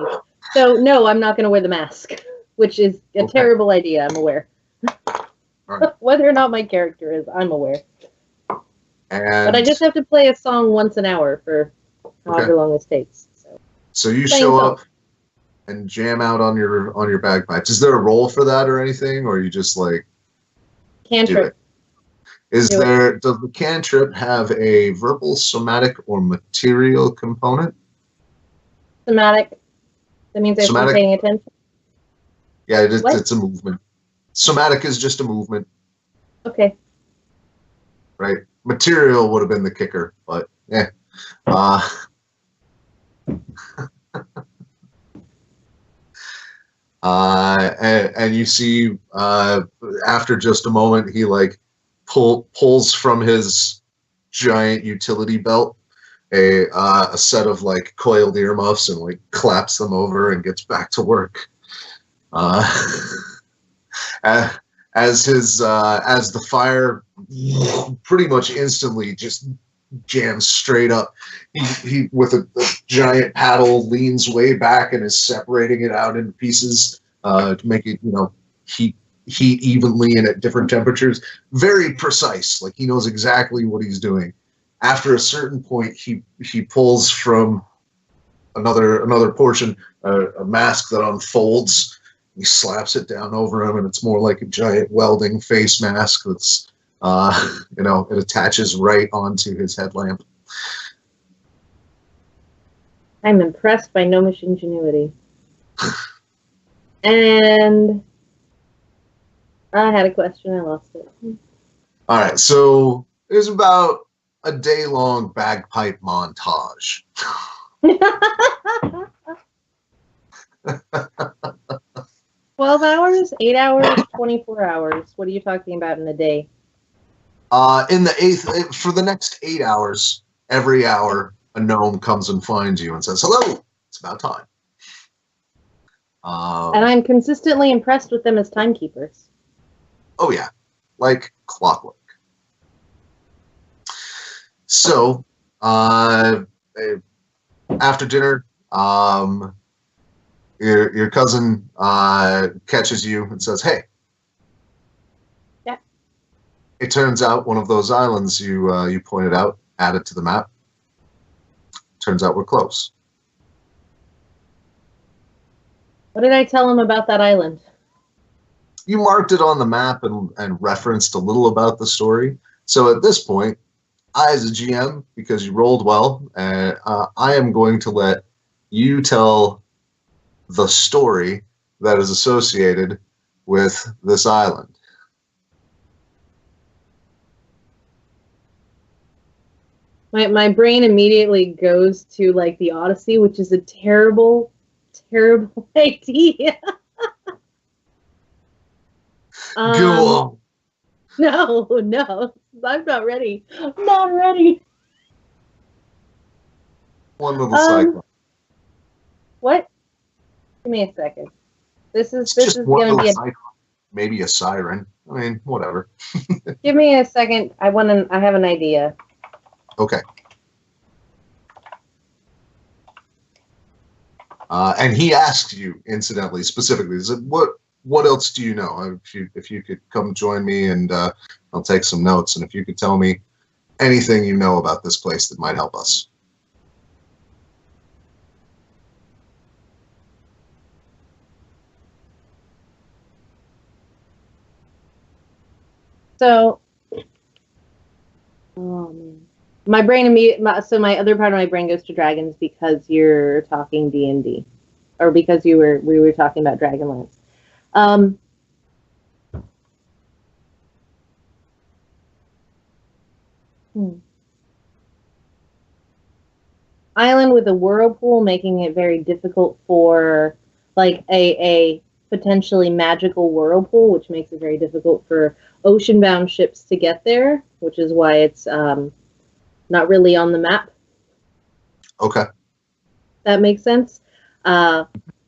So no, I'm not going to wear the mask, which is a terrible idea. I'm aware. Right. Whether or not my character is, I'm aware. But I just have to play a song once an hour for however long this takes. So you show up and jam out on your bagpipes. Is there a role for that or anything, or you just like cantrip? Does the cantrip have a verbal, somatic, or material component? Somatic. That means I'm paying attention. Yeah, it's a movement. Somatic is just a movement. Okay. Right. Material would have been the kicker, but yeah. And you see, after just a moment, he like pulls from his giant utility belt a set of like coiled earmuffs and like claps them over and gets back to work. As the fire pretty much instantly just jams straight up. He with a giant paddle leans way back and is separating it out into pieces to make it, heat evenly and at different temperatures. Very precise. Like he knows exactly what he's doing. After a certain point, he pulls from another portion a mask that unfolds. He slaps it down over him, and it's more like a giant welding face mask that's it attaches right onto his headlamp. I'm impressed by gnomish ingenuity. And I had a question, I lost it. All right, so there's about a day-long bagpipe montage. 12 hours, 8 hours, 24 hours. What are you talking about in a day? For the next 8 hours, every hour, a gnome comes and finds you and says, "Hello, it's about time." And I'm consistently impressed with them as timekeepers. Oh yeah, like clockwork. So, after dinner, your cousin catches you and says, "Hey." Yeah. It turns out one of those islands you pointed out, added to the map. Turns out we're close. What did I tell him about that island? You marked it on the map and referenced a little about the story. So at this point, I, as a GM, because you rolled well, I am going to let you tell the story that is associated with this island. My brain immediately goes to like the Odyssey, which is a terrible, terrible idea. Go on. No, I'm not ready. I'm not ready. One little cyclone. What? Give me a second. This is One gonna little be a. cyclone. Maybe a siren. I mean, whatever. Give me a second. I have an idea. Okay. And he asks you, incidentally, specifically, he said, what else do you know? If you could come join me, and I'll take some notes, and if you could tell me anything you know about this place that might help us. So, oh man, my my other part of my brain goes to dragons because you're talking D&D, or because we were talking about Dragonlance. Island with a whirlpool, making it very difficult for like a potentially magical whirlpool, which makes it very difficult for ocean-bound ships to get there, which is why it's not really on the map. Okay. That makes sense.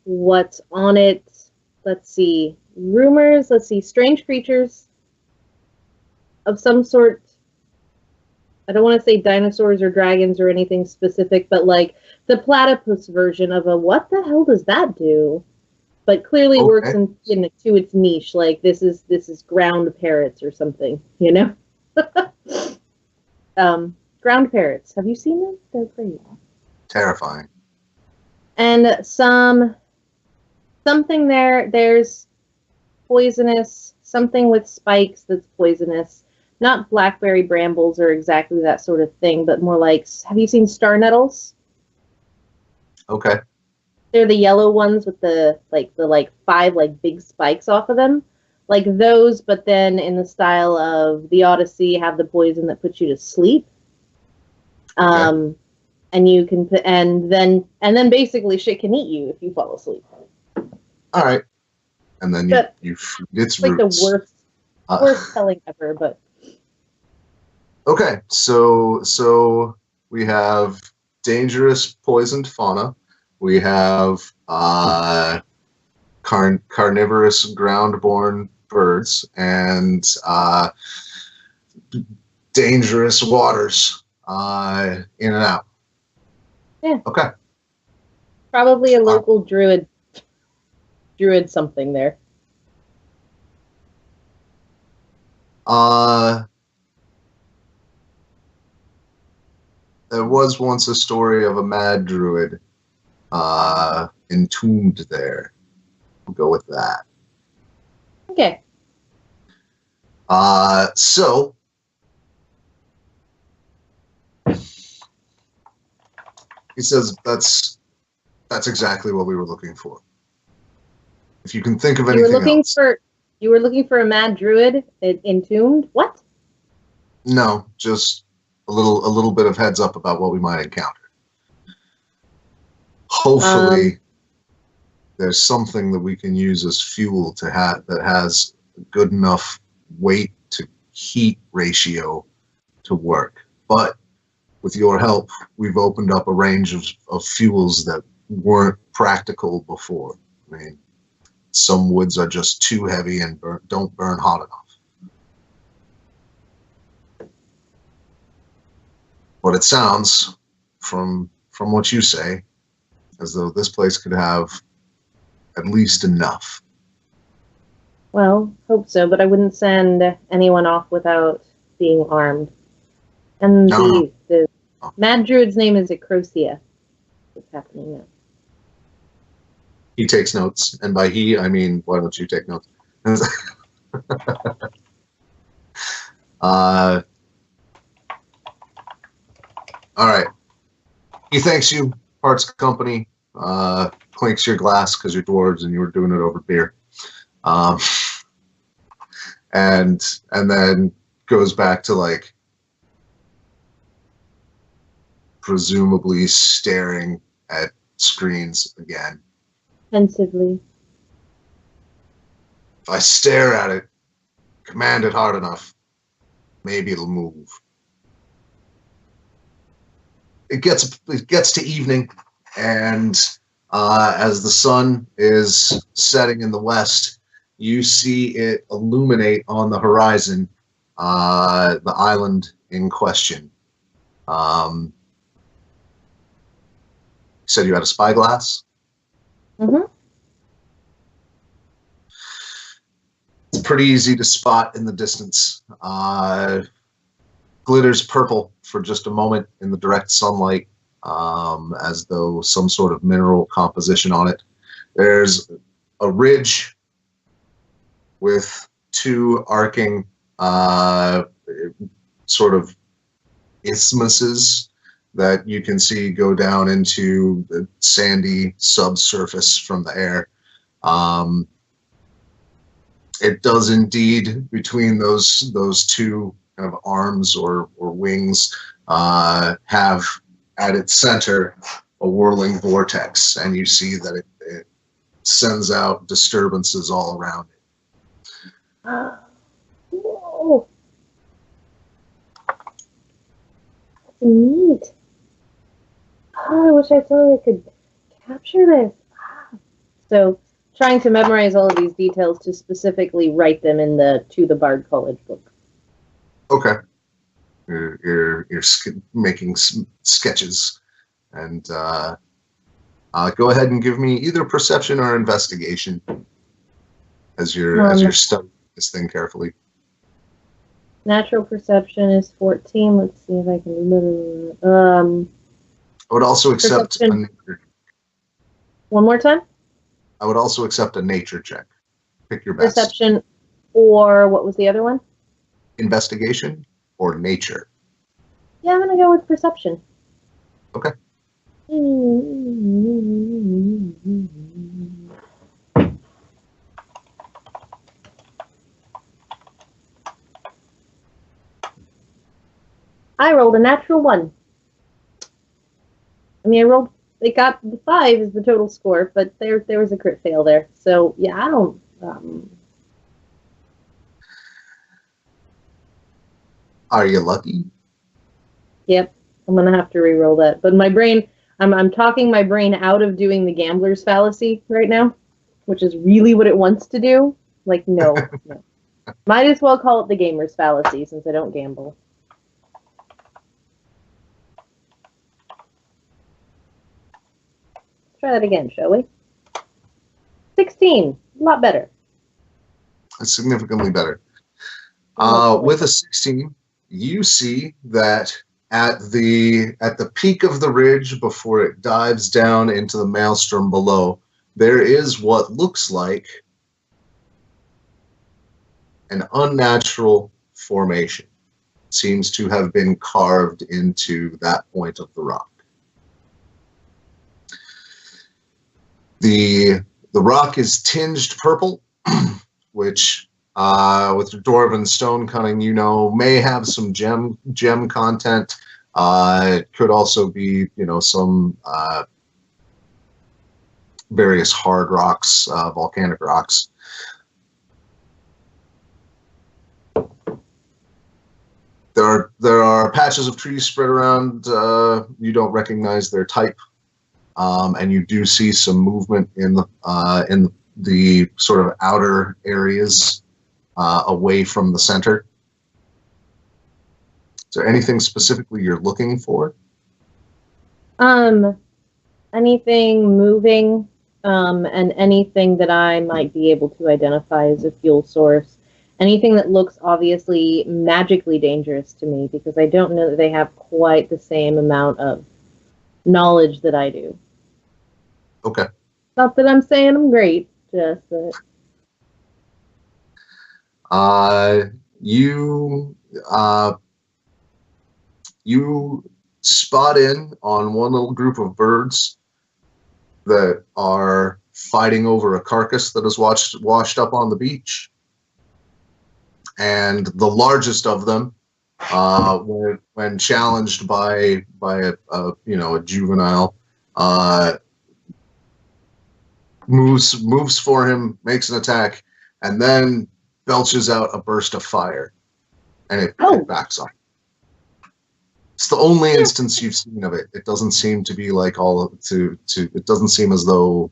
What's on it? Let's see. Rumors. Let's see. Strange creatures of some sort. I don't want to say dinosaurs or dragons or anything specific, but like the platypus version of a what the hell does that do? But clearly works to its niche. Like this is ground parrots or something, you know? Ground parrots. Have you seen them? They're great. Terrifying. And something there's poisonous, something with spikes that's poisonous. Not blackberry brambles or exactly that sort of thing, but more like, have you seen star nettles? Okay. They're the yellow ones with the 5 big spikes off of them. Like those, but then in the style of the Odyssey, have the poison that puts you to sleep. Okay. And you can put, and then basically shit can eat you if you fall asleep. All right. And then you it's like roots. The worst telling ever, but okay, so we have dangerous poisoned fauna. We have carnivorous ground-born birds and dangerous waters in and out. Yeah. Okay. Probably a local druid something there. There was once a story of a mad druid entombed there. We'll go with that. Okay. So he says that's exactly what we were looking for. If you can think of anything else. You were looking for a mad druid entombed? What? No, just a little bit of heads up about what we might encounter. Hopefully, there's something that we can use as fuel that has a good enough weight to heat ratio to work. But with your help, we've opened up a range of fuels that weren't practical before. I mean, some woods are just too heavy and don't burn hot enough. But it sounds, from what you say, as though this place could have at least enough. Well, hope so, but I wouldn't send anyone off without being armed. And the mad druid's name is Acrosia. What's happening now? He takes notes, and by he, I mean, why don't you take notes? All right. He thanks you, parts company, clinks your glass because you're dwarves and you were doing it over beer. And then goes back to presumably staring at screens again. Pensively. If I stare at it, command it hard enough, maybe it'll move. it gets to evening, and as the sun is setting in the west, you see it illuminate on the horizon the island in question. You said you had a spyglass? Mm-hmm. It's pretty easy to spot in the distance. Glitters purple for just a moment in the direct sunlight, as though some sort of mineral composition on it. There's a ridge with two arcing sort of isthmuses that you can see go down into the sandy subsurface from the air. It does indeed, between those two kind of arms or wings, have at its center a whirling vortex, and you see that it sends out disturbances all around it. Whoa. That's neat. Oh, I wish I totally could capture this. So, trying to memorize all of these details to specifically write them in the To the Bard College book. Okay. You're making sketches, and go ahead and give me either perception or investigation as you're studying this thing carefully. Natural perception is 14. Let's see if I can. I would also accept a nature. One more time. I would also accept a nature check. Pick your best. Perception, or what was the other one? Investigation or nature. Yeah, I'm gonna go with perception. Okay. I rolled a natural 1. I mean, it got the 5 is the total score, but there was a crit fail there. So yeah, I don't. Are you lucky? Yep, I'm gonna have to re-roll that. But my brain, I'm talking my brain out of doing the gambler's fallacy right now, which is really what it wants to do. Like, no. Might as well call it the gamer's fallacy since I don't gamble. Let's try that again, shall we? 16, a lot better. It's significantly better. With a 16, you see that at the peak of the ridge before it dives down into the maelstrom below, there is what looks like an unnatural formation. It seems to have been carved into that point of the rock. The rock is tinged purple, which with your dwarven stone cunning, you know, may have some gem content. It could also be, you know, some various hard rocks, volcanic rocks. There are patches of trees spread around. You don't recognize their type, and you do see some movement in the sort of outer areas away from the center. Is there anything specifically you're looking for? Anything moving, and anything that I might be able to identify as a fuel source. Anything that looks obviously magically dangerous to me, because I don't know that they have quite the same amount of knowledge that I do. Okay. Not that I'm saying I'm great, just that. You spot in on one little group of birds that are fighting over a carcass that is washed up on the beach. And the largest of them, when challenged by a juvenile, moves for him, makes an attack, and then belches out a burst of fire, and it backs off. It's the only instance you've seen of it. It doesn't seem to be like all of it doesn't seem as though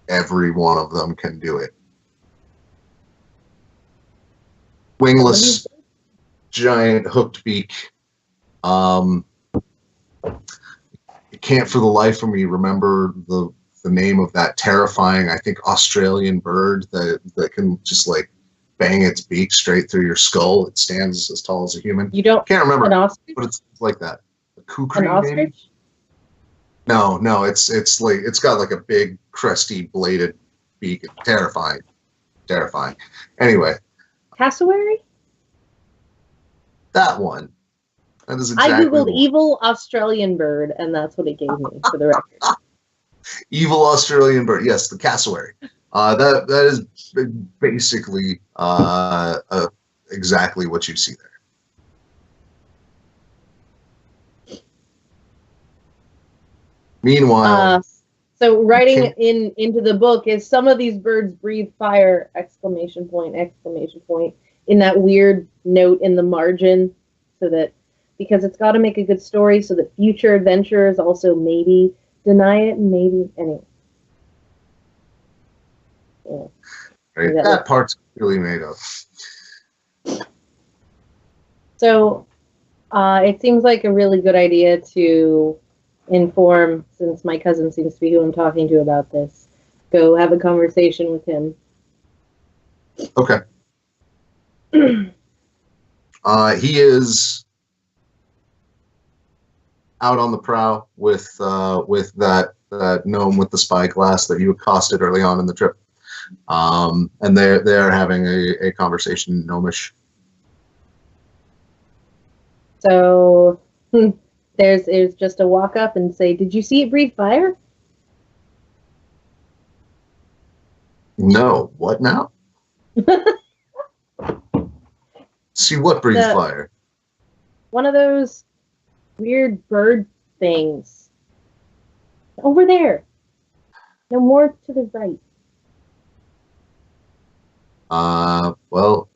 every one of them can do it. Wingless, giant hooked beak. I can't for the life of me remember the name of that terrifying, I think, Australian bird that can just like bang its beak straight through your skull. It stands as tall as a human. You don't Can't remember, an ostrich? but it's like that. A kukri, An ostrich? maybe? No, it's like it's got like a big crusty bladed beak. Terrifying. Anyway, Cassowary? that one. That is exactly. I googled evil Australian bird, and that's what it gave me for the record. Evil Australian bird. Yes, the cassowary. That is basically exactly what you see there. Meanwhile, so writing into the book is some of these birds breathe fire! ! In that weird note in the margin, so that because it's got to make a good story, so that future adventurers also maybe deny it, maybe anyway. Yeah. Right, that part's really made up. So it seems like a really good idea to inform, since my cousin seems to be who I'm talking to about this, go have a conversation with him. Okay. He is out on the prow with that gnome with the spyglass that you accosted early on in the trip. And they're having a conversation in Gnomish. So there's just a walk up and say, "Did you see it breathe fire?" No. What now? See what breathes fire? One of those weird bird things. Over there. No, more to the right. Well,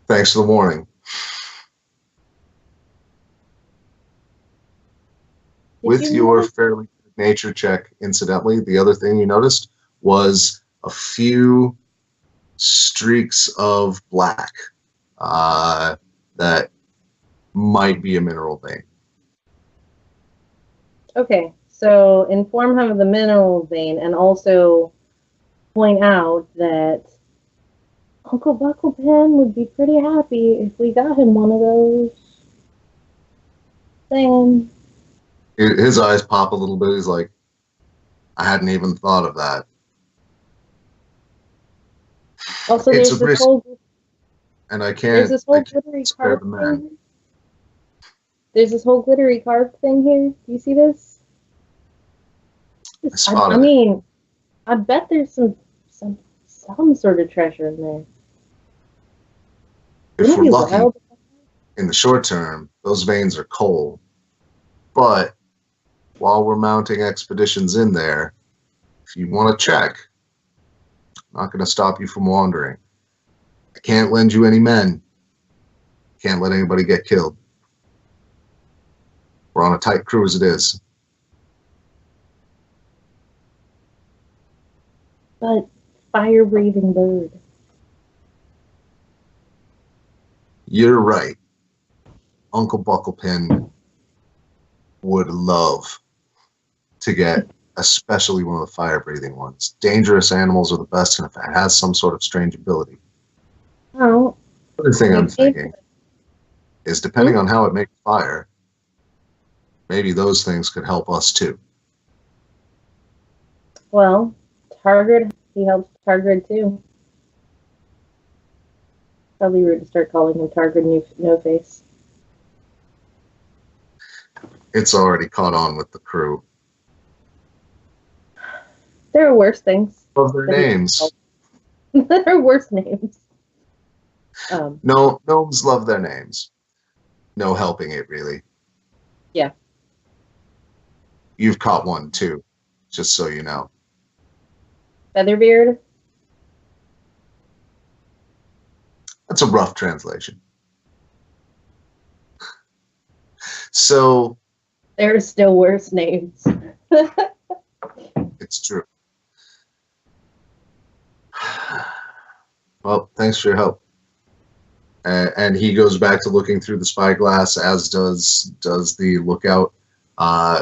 thanks for the warning. With your fairly good nature check, incidentally, the other thing you noticed was a few streaks of black that might be a mineral vein. Okay, so inform him of the mineral vein and also point out that Uncle Bucklepen would be pretty happy if we got him one of those things. His eyes pop a little bit. He's like, I hadn't even thought of that. Also, it's there's this whole... And I can't... There's this whole glittery carved thing. There's this whole glittery carved thing here. Do you see this? I mean, I bet there's some sort of treasure in there. If we're lucky, in the short term, those veins are coal. But while we're mounting expeditions in there, if you want to check, I'm not going to stop you from wandering. I can't lend you any men. Can't let anybody get killed. We're on a tight crew as it is. But fire-breathing bird. You're right. Uncle Bucklepin would love to get especially one of the fire-breathing ones. Dangerous animals are the best, and if it has some sort of strange ability. Oh. The other thing I'm thinking is, depending on how it makes fire, maybe those things could help us too. Well, Targrid, he helps Targrid too. Probably rude to start calling him Targrid No Face. It's already caught on with the crew. There are worse things. Love their names. There are worse names. No, gnomes love their names. No helping it, really. Yeah. You've caught one too, just so you know. Featherbeard? That's a rough translation. So There are still worse names. it's true. Well, thanks for your help. And he goes back to looking through the spyglass, as does the lookout,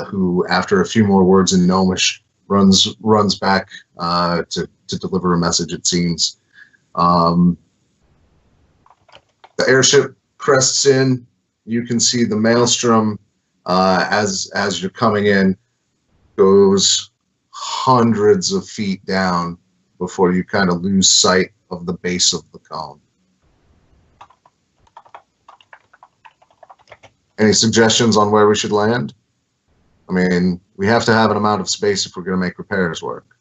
who, after a few more words in Gnomish, runs back to deliver a message. It seems. The airship crests in. You can see the maelstrom as you're coming in goes hundreds of feet down before you kind of lose sight of the base of the cone. Any suggestions on where we should land? I mean, we have to have an amount of space if we're going to make repairs work.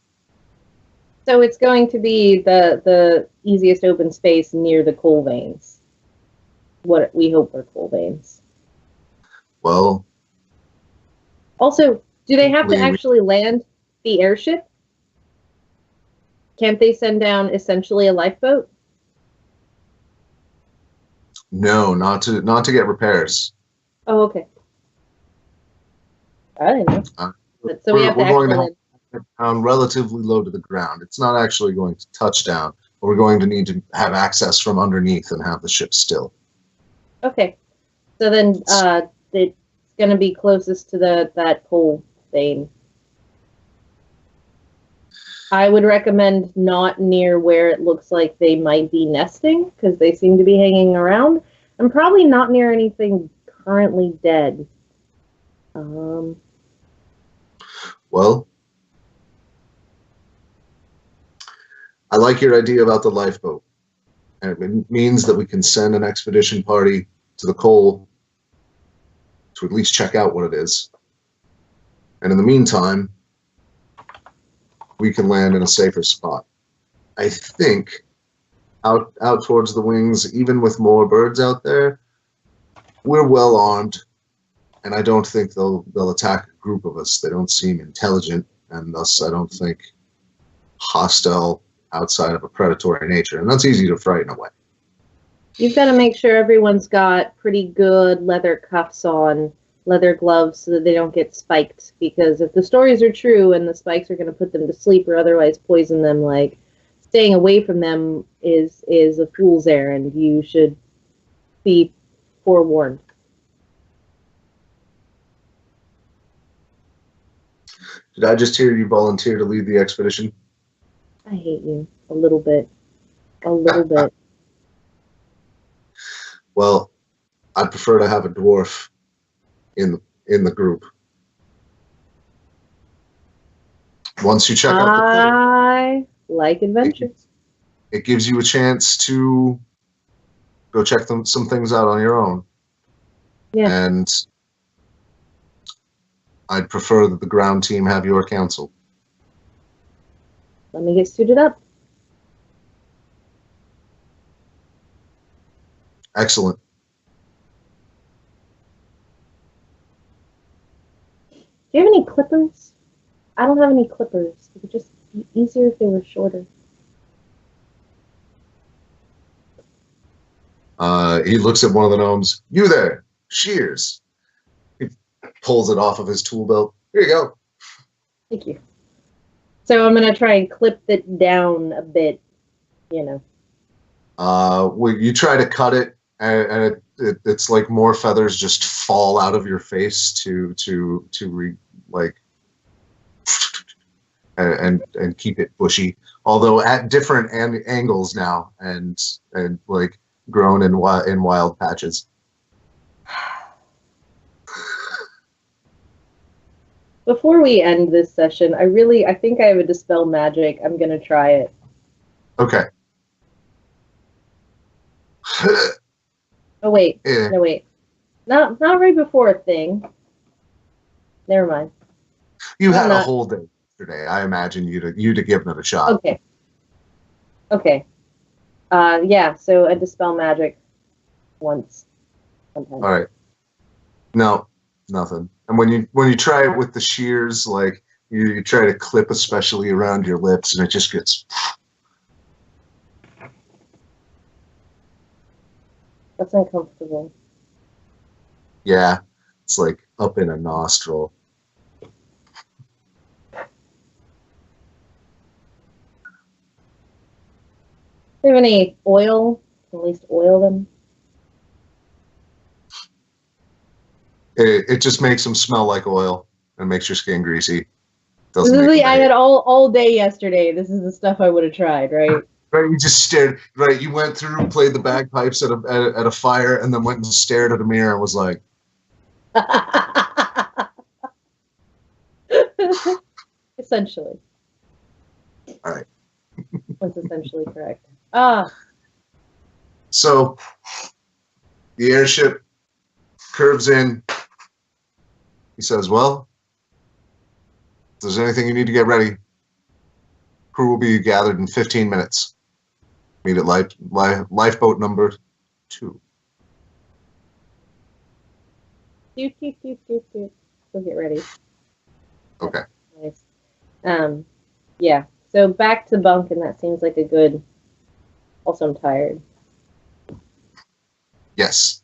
So it's going to be the easiest open space near the coal veins. What we hope are coal veins. Well, also, do they have to actually land the airship? Can't they send down essentially a lifeboat? No, not to get repairs. Oh, okay. I didn't know. So we have to we're going to actually have it down relatively low to the ground. It's not actually going to touch down, but we're going to need to have access from underneath and have the ship still. Okay. So then it's going to be closest to that coal vein. I would recommend not near where it looks like they might be nesting, because they seem to be hanging around. And probably not near anything currently dead. Well, I like your idea about the lifeboat. And it means that we can send an expedition party to the coal to at least check out what it is. And in the meantime, we can land in a safer spot. I think out towards the wings, even with more birds out there, we're well armed, and I don't think they'll attack a group of us. They don't seem intelligent, and thus I don't think hostile outside of a predatory nature, and that's easy to frighten away. You've got to make sure everyone's got pretty good leather cuffs on, leather gloves, so that they don't get spiked, because if the stories are true and the spikes are going to put them to sleep or otherwise poison them, like, staying away from them is a fool's errand. You should be forewarned. Did I just hear you volunteer to lead the expedition? I hate you a little bit. A little bit. Well, I'd prefer to have a dwarf in the group. Once you check out the thing, I like adventure. it gives you a chance to go check some things out on your own. Yeah. And I'd prefer that the ground team have your counsel. Let me get suited up. Excellent. Do you have any clippers? I don't have any clippers. It would just be easier if they were shorter. He looks at one of the gnomes. You there, shears. He pulls it off of his tool belt. Here you go. Thank you. So I'm going to try and clip it down a bit, you know. Well, you try to cut it, and it's like more feathers just fall out of your face to and keep it bushy. Although at different angles now, and like grown in wild patches. Before we end this session, I think I have a dispel magic. I'm going to try it. Okay. Oh, wait. Yeah. No, wait. Not right before a thing. Never mind. You had a whole day yesterday. I imagine you'd have given it a shot. Okay. Okay. Yeah, so I dispel magic once. Sometimes. All right. No, nothing. And when you try it with the shears, like you try to clip especially around your lips, and it just gets. That's uncomfortable. Yeah, It's like up in a nostril. Do you have any oil? At least oil them. It just makes them smell like oil and makes your skin greasy. Doesn't This is make I had all day yesterday. This is the stuff I would have tried, right? Right, you just stared. Right, you went through, played the bagpipes at a fire, and then went and stared at a mirror and was like, essentially. all right. That's essentially correct. So the airship curves in. He says, well, if there's anything you need to get ready, crew will be gathered in 15 minutes. Meet at lifeboat number 2. Go get ready. Okay. Nice. Yeah. So back to bunk, and that seems like a good. Also, I'm tired. Yes.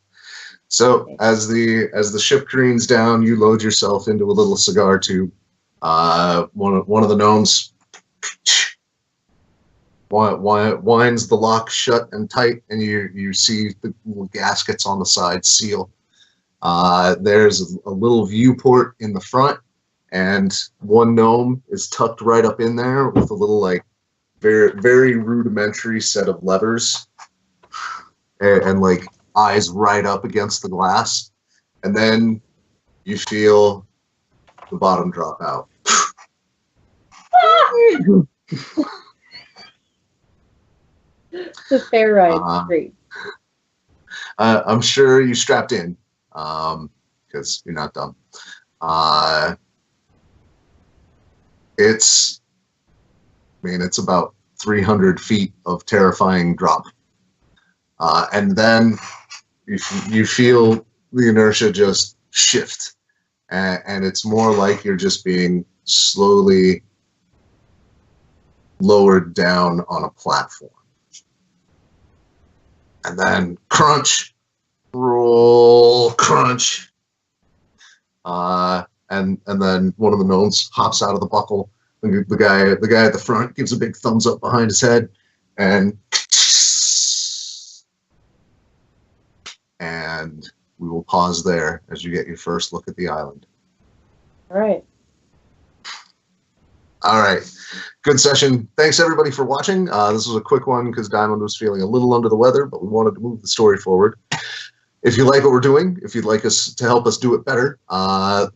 So Okay. as the ship careens down, you load yourself into a little cigar tube. One of the gnomes winds the lock shut and tight, and you see the little gaskets on the side seal. There's a little viewport in the front, and one gnome is tucked right up in there with a little like very very rudimentary set of levers, and like eyes right up against the glass, and then you feel the bottom drop out. It's a fair ride. Great. I'm sure you strapped in, because you're not dumb. It's about 300 feet of terrifying drop. And then you feel the inertia just shift. And it's more like you're just being slowly lowered down on a platform. And then crunch, roll, crunch. And then one of the gnomes hops out of the buckle. The guy at the front gives a big thumbs up behind his head, and we will pause there as you get your first look at the island. All right. All right. Good session. Thanks, everybody, for watching. This was a quick one because Diamond was feeling a little under the weather, but we wanted to move the story forward. If you like what we're doing, if you'd like us to help us do it better,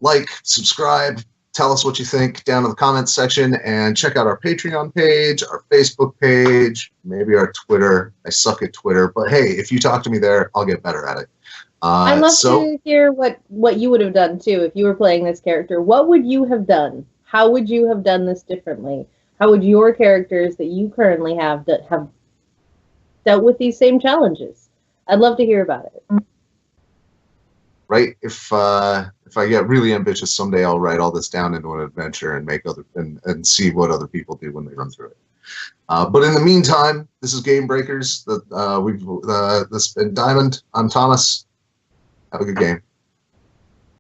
like, subscribe, tell us what you think down in the comments section, and check out our Patreon page, our Facebook page, maybe our Twitter. I suck at Twitter, but hey, if you talk to me there, I'll get better at it. I'd love to hear what you would have done, too, if you were playing this character. What would you have done? How would you have done this differently? How would your characters that you currently have dealt with these same challenges? I'd love to hear about it. Right? If I get really ambitious someday, I'll write all this down into an adventure and make and see what other people do when they run through it. But in the meantime, this is GameBreakers. This has been Diamond. I'm Thomas. Have a good game.